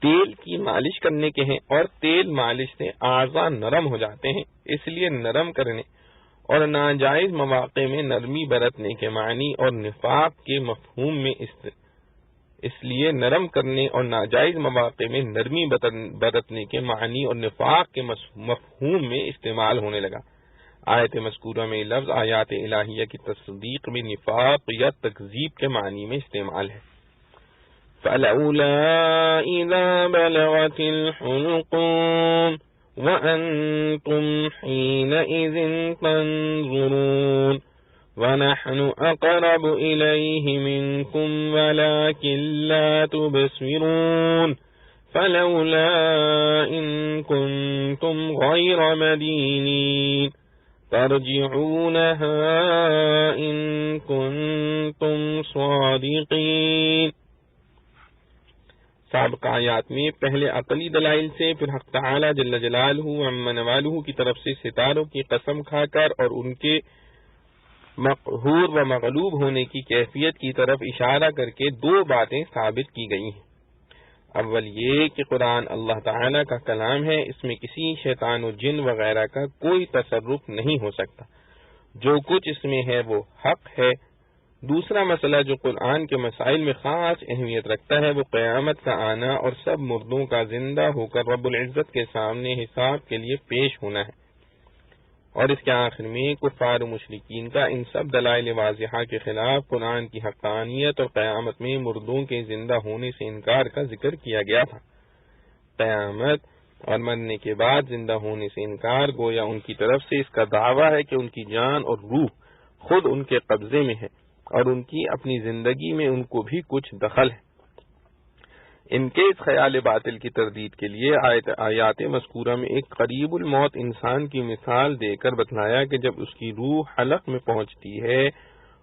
تیل کی مالش کرنے کے ہیں، اور تیل مالش سے اعضاء نرم ہو جاتے ہیں، اس لیے نرم کرنے اور ناجائز مواقع میں نرمی برتنے کے معنی اور نفاق کے مفہوم میں اس لیے نرم کرنے اور ناجائز مواقع میں نرمی برتنے کے معنی اور نفاق کے مفہوم میں استعمال ہونے لگا۔ آیت مذکورہ میں لفظ آیات الہیہ کی تصدیق میں نفاق یا تکذیب کے معنی میں استعمال ہے۔ فَلَوْلَا إِذَا بَلَغَتِ الْحُلْقُومَ وَأَنْتُمْ حِينَئِذٍ تَنْظُرُونَ وَنَحْنُ أَقْرَبُ إِلَيْهِ مِنْكُمْ وَلَكِنْ لَا تُبْصِرُونَ فَلَوْلَا إِن كُنْتُمْ غَيْرَ مَدِينِينَ تَرْجِعُونَهَا إِن كُنْتُمْ صَادِقِينَ۔ سابقہ آیات میں پہلے عقلی دلائل سے، پھر حق تعالی جل جلالہ عم نوالہ کی طرف سے ستاروں کی قسم کھا کر اور ان کے مقہور و مغلوب ہونے کی کیفیت کی طرف اشارہ کر کے دو باتیں ثابت کی گئی ہیں۔ اول یہ کہ قرآن اللہ تعالی کا کلام ہے، اس میں کسی شیطان و جن وغیرہ کا کوئی تصرف نہیں ہو سکتا، جو کچھ اس میں ہے وہ حق ہے۔ دوسرا مسئلہ جو قرآن کے مسائل میں خاص اہمیت رکھتا ہے وہ قیامت کا آنا اور سب مردوں کا زندہ ہو کر رب العزت کے سامنے حساب کے لیے پیش ہونا ہے، اور اس کے آخر میں کفار و مشرکین کا ان سب دلائل واضحہ کے خلاف قرآن کی حقانیت اور قیامت میں مردوں کے زندہ ہونے سے انکار کا ذکر کیا گیا تھا۔ قیامت اور مرنے کے بعد زندہ ہونے سے انکار گویا ان کی طرف سے اس کا دعویٰ ہے کہ ان کی جان اور روح خود ان کے قبضے میں ہے اور ان کی اپنی زندگی میں ان کو بھی کچھ دخل ہے۔ ان کے اس خیال باطل کی تردید کے لیے آیات مذکورہ میں ایک قریب الموت انسان کی مثال دے کر بتلایا کہ جب اس کی روح حلق میں پہنچتی ہے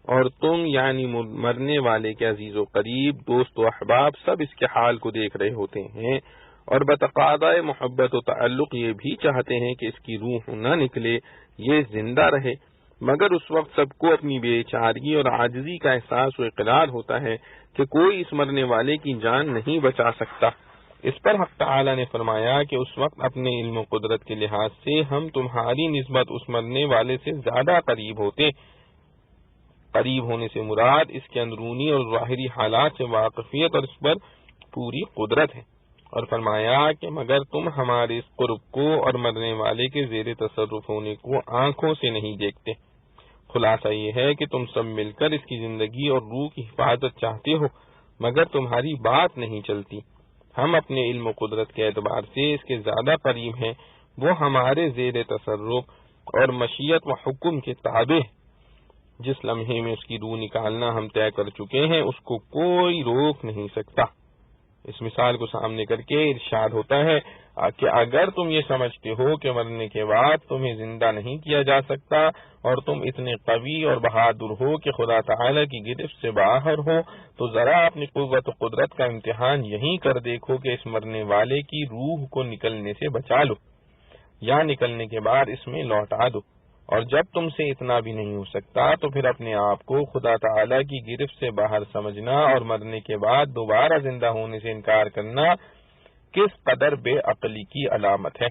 اور تم یعنی مرنے والے کے عزیز و قریب، دوست و احباب سب اس کے حال کو دیکھ رہے ہوتے ہیں اور بتقاضۂ محبت و تعلق یہ بھی چاہتے ہیں کہ اس کی روح نہ نکلے، یہ زندہ رہے، مگر اس وقت سب کو اپنی بے چارگی اور عاجزی کا احساس و اقرار ہوتا ہے کہ کوئی اس مرنے والے کی جان نہیں بچا سکتا۔ اس پر حق تعالی نے فرمایا کہ اس وقت اپنے علم و قدرت کے لحاظ سے ہم تمہاری نسبت اس مرنے والے سے زیادہ قریب ہوتے۔ قریب ہونے سے مراد اس کے اندرونی اور ظاہری حالات سے واقفیت اور اس پر پوری قدرت ہے، اور فرمایا کہ مگر تم ہمارے اس قرب کو اور مرنے والے کے زیر تصرف ہونے کو آنکھوں سے نہیں دیکھتے۔ خلاصہ یہ ہے کہ تم سب مل کر اس کی زندگی اور روح کی حفاظت چاہتے ہو، مگر تمہاری بات نہیں چلتی۔ ہم اپنے علم و قدرت کے اعتبار سے اس کے زیادہ قریب ہیں، وہ ہمارے زیر تصرف اور مشیت و حکم کے تابع ہے۔ جس لمحے میں اس کی روح نکالنا ہم طے کر چکے ہیں اس کو کوئی روک نہیں سکتا۔ اس مثال کو سامنے کر کے ارشاد ہوتا ہے کہ اگر تم یہ سمجھتے ہو کہ مرنے کے بعد تمہیں زندہ نہیں کیا جا سکتا اور تم اتنے قوی اور بہادر ہو کہ خدا تعالی کی گرفت سے باہر ہو، تو ذرا اپنی قوت و قدرت کا امتحان یہی کر دیکھو کہ اس مرنے والے کی روح کو نکلنے سے بچا لو یا نکلنے کے بعد اس میں لوٹا دو۔ اور جب تم سے اتنا بھی نہیں ہو سکتا تو پھر اپنے آپ کو خدا تعالی کی گرفت سے باہر سمجھنا اور مرنے کے بعد دوبارہ زندہ ہونے سے انکار کرنا کس قدر بے عقلی کی علامت ہے۔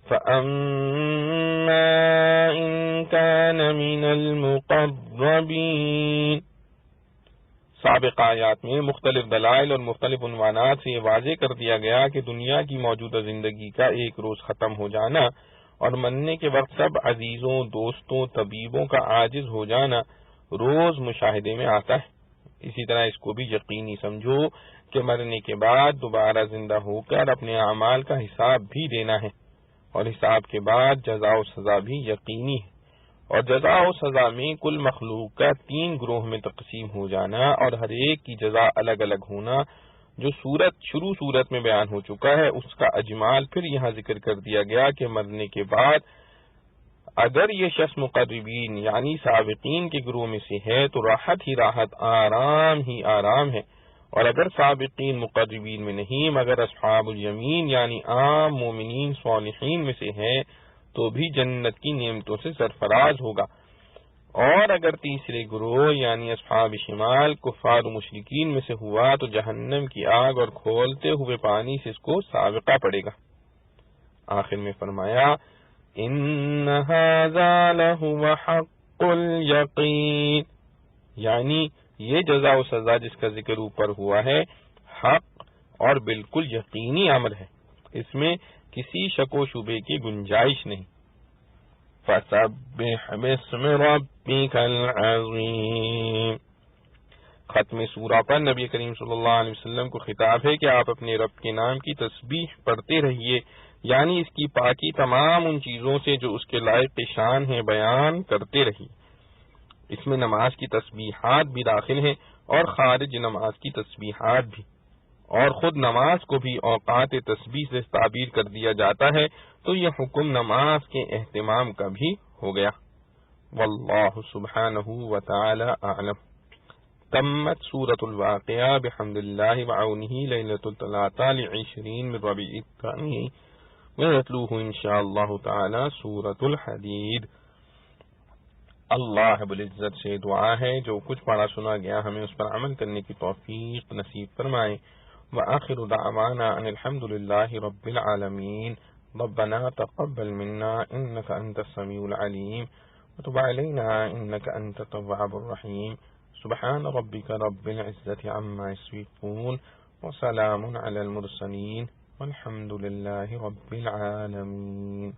فَأَمَّا إِن كَانَ مِنَ الْمُقَرَّبِينَ۔ سابق آیات میں مختلف دلائل اور مختلف عنوانات سے یہ واضح کر دیا گیا کہ دنیا کی موجودہ زندگی کا ایک روز ختم ہو جانا اور مرنے کے وقت سب عزیزوں، دوستوں، طبیبوں کا عاجز ہو جانا روز مشاہدے میں آتا ہے۔ اسی طرح اس کو بھی یقینی سمجھو کہ مرنے کے بعد دوبارہ زندہ ہو کر اپنے اعمال کا حساب بھی دینا ہے، اور حساب کے بعد جزا و سزا بھی یقینی ہے۔ اور جزا و سزا میں کل مخلوق کا 3 گروہ میں تقسیم ہو جانا اور ہر ایک کی جزا الگ الگ ہونا جو شروع صورت میں بیان ہو چکا ہے، اس کا اجمال پھر یہاں ذکر کر دیا گیا کہ مرنے کے بعد اگر یہ شخص مقربین یعنی سابقین کے گروہ میں سے ہے تو راحت ہی راحت، آرام ہی آرام ہے، اور اگر سابقین مقربین میں نہیں مگر اصحاب الیمین یعنی عام مومنین صالحین میں سے ہے تو بھی جنت کی نعمتوں سے سرفراز ہوگا، اور اگر تیسرے گروہ یعنی اصحاب شمال کفار و مشرکین میں سے ہوا تو جہنم کی آگ اور کھولتے ہوئے پانی سے اس کو سابقہ پڑے گا۔ آخر میں فرمایا ان ھذا لھو حق الیقین، یعنی یہ جزا و سزا جس کا ذکر اوپر ہوا ہے حق اور بالکل یقینی امر ہے، اس میں کسی شک و شبے کی گنجائش نہیں۔ فَسَبِّحْ بِاسْمِ رَبِّكَ الْعَظِيمِ۔ ختم سورہ پر نبی کریم صلی اللہ علیہ وسلم کو خطاب ہے کہ آپ اپنے رب کے نام کی تسبیح پڑھتے رہیے، یعنی اس کی پاکی تمام ان چیزوں سے جو اس کے لائق شان ہیں بیان کرتے رہیے۔ اس میں نماز کی تسبیحات بھی داخل ہیں اور خارج نماز کی تسبیحات بھی، اور خود نماز کو بھی اوقات تسبیح سے تعبیر کر دیا جاتا ہے، تو یہ حکم نماز کے اہتمام کا بھی ہو گیا۔ واللہ سبحانہ وتعالی اعلم۔ تمت سورة الواقعہ بحمد اللہ وعونہ لیلۃ الثلاثاء ل20 من ربیع الثانی ونتلوہ انشاءاللہ تعالی سورة الحدید۔ اللہ رب العزت سے دعا ہے جو کچھ پڑھا سنا گیا ہمیں اس پر عمل کرنے کی توفیق نصیب فرمائے۔ وآخر دعوانا ان الحمد للہ رب العالمین۔ ربنا تقبل منا انك انت السميع العليم وتب علينا انك انت التواب الرحيم۔ سبحان ربك رب العزة عما يصفون وسلام على المرسلين والحمد لله رب العالمين۔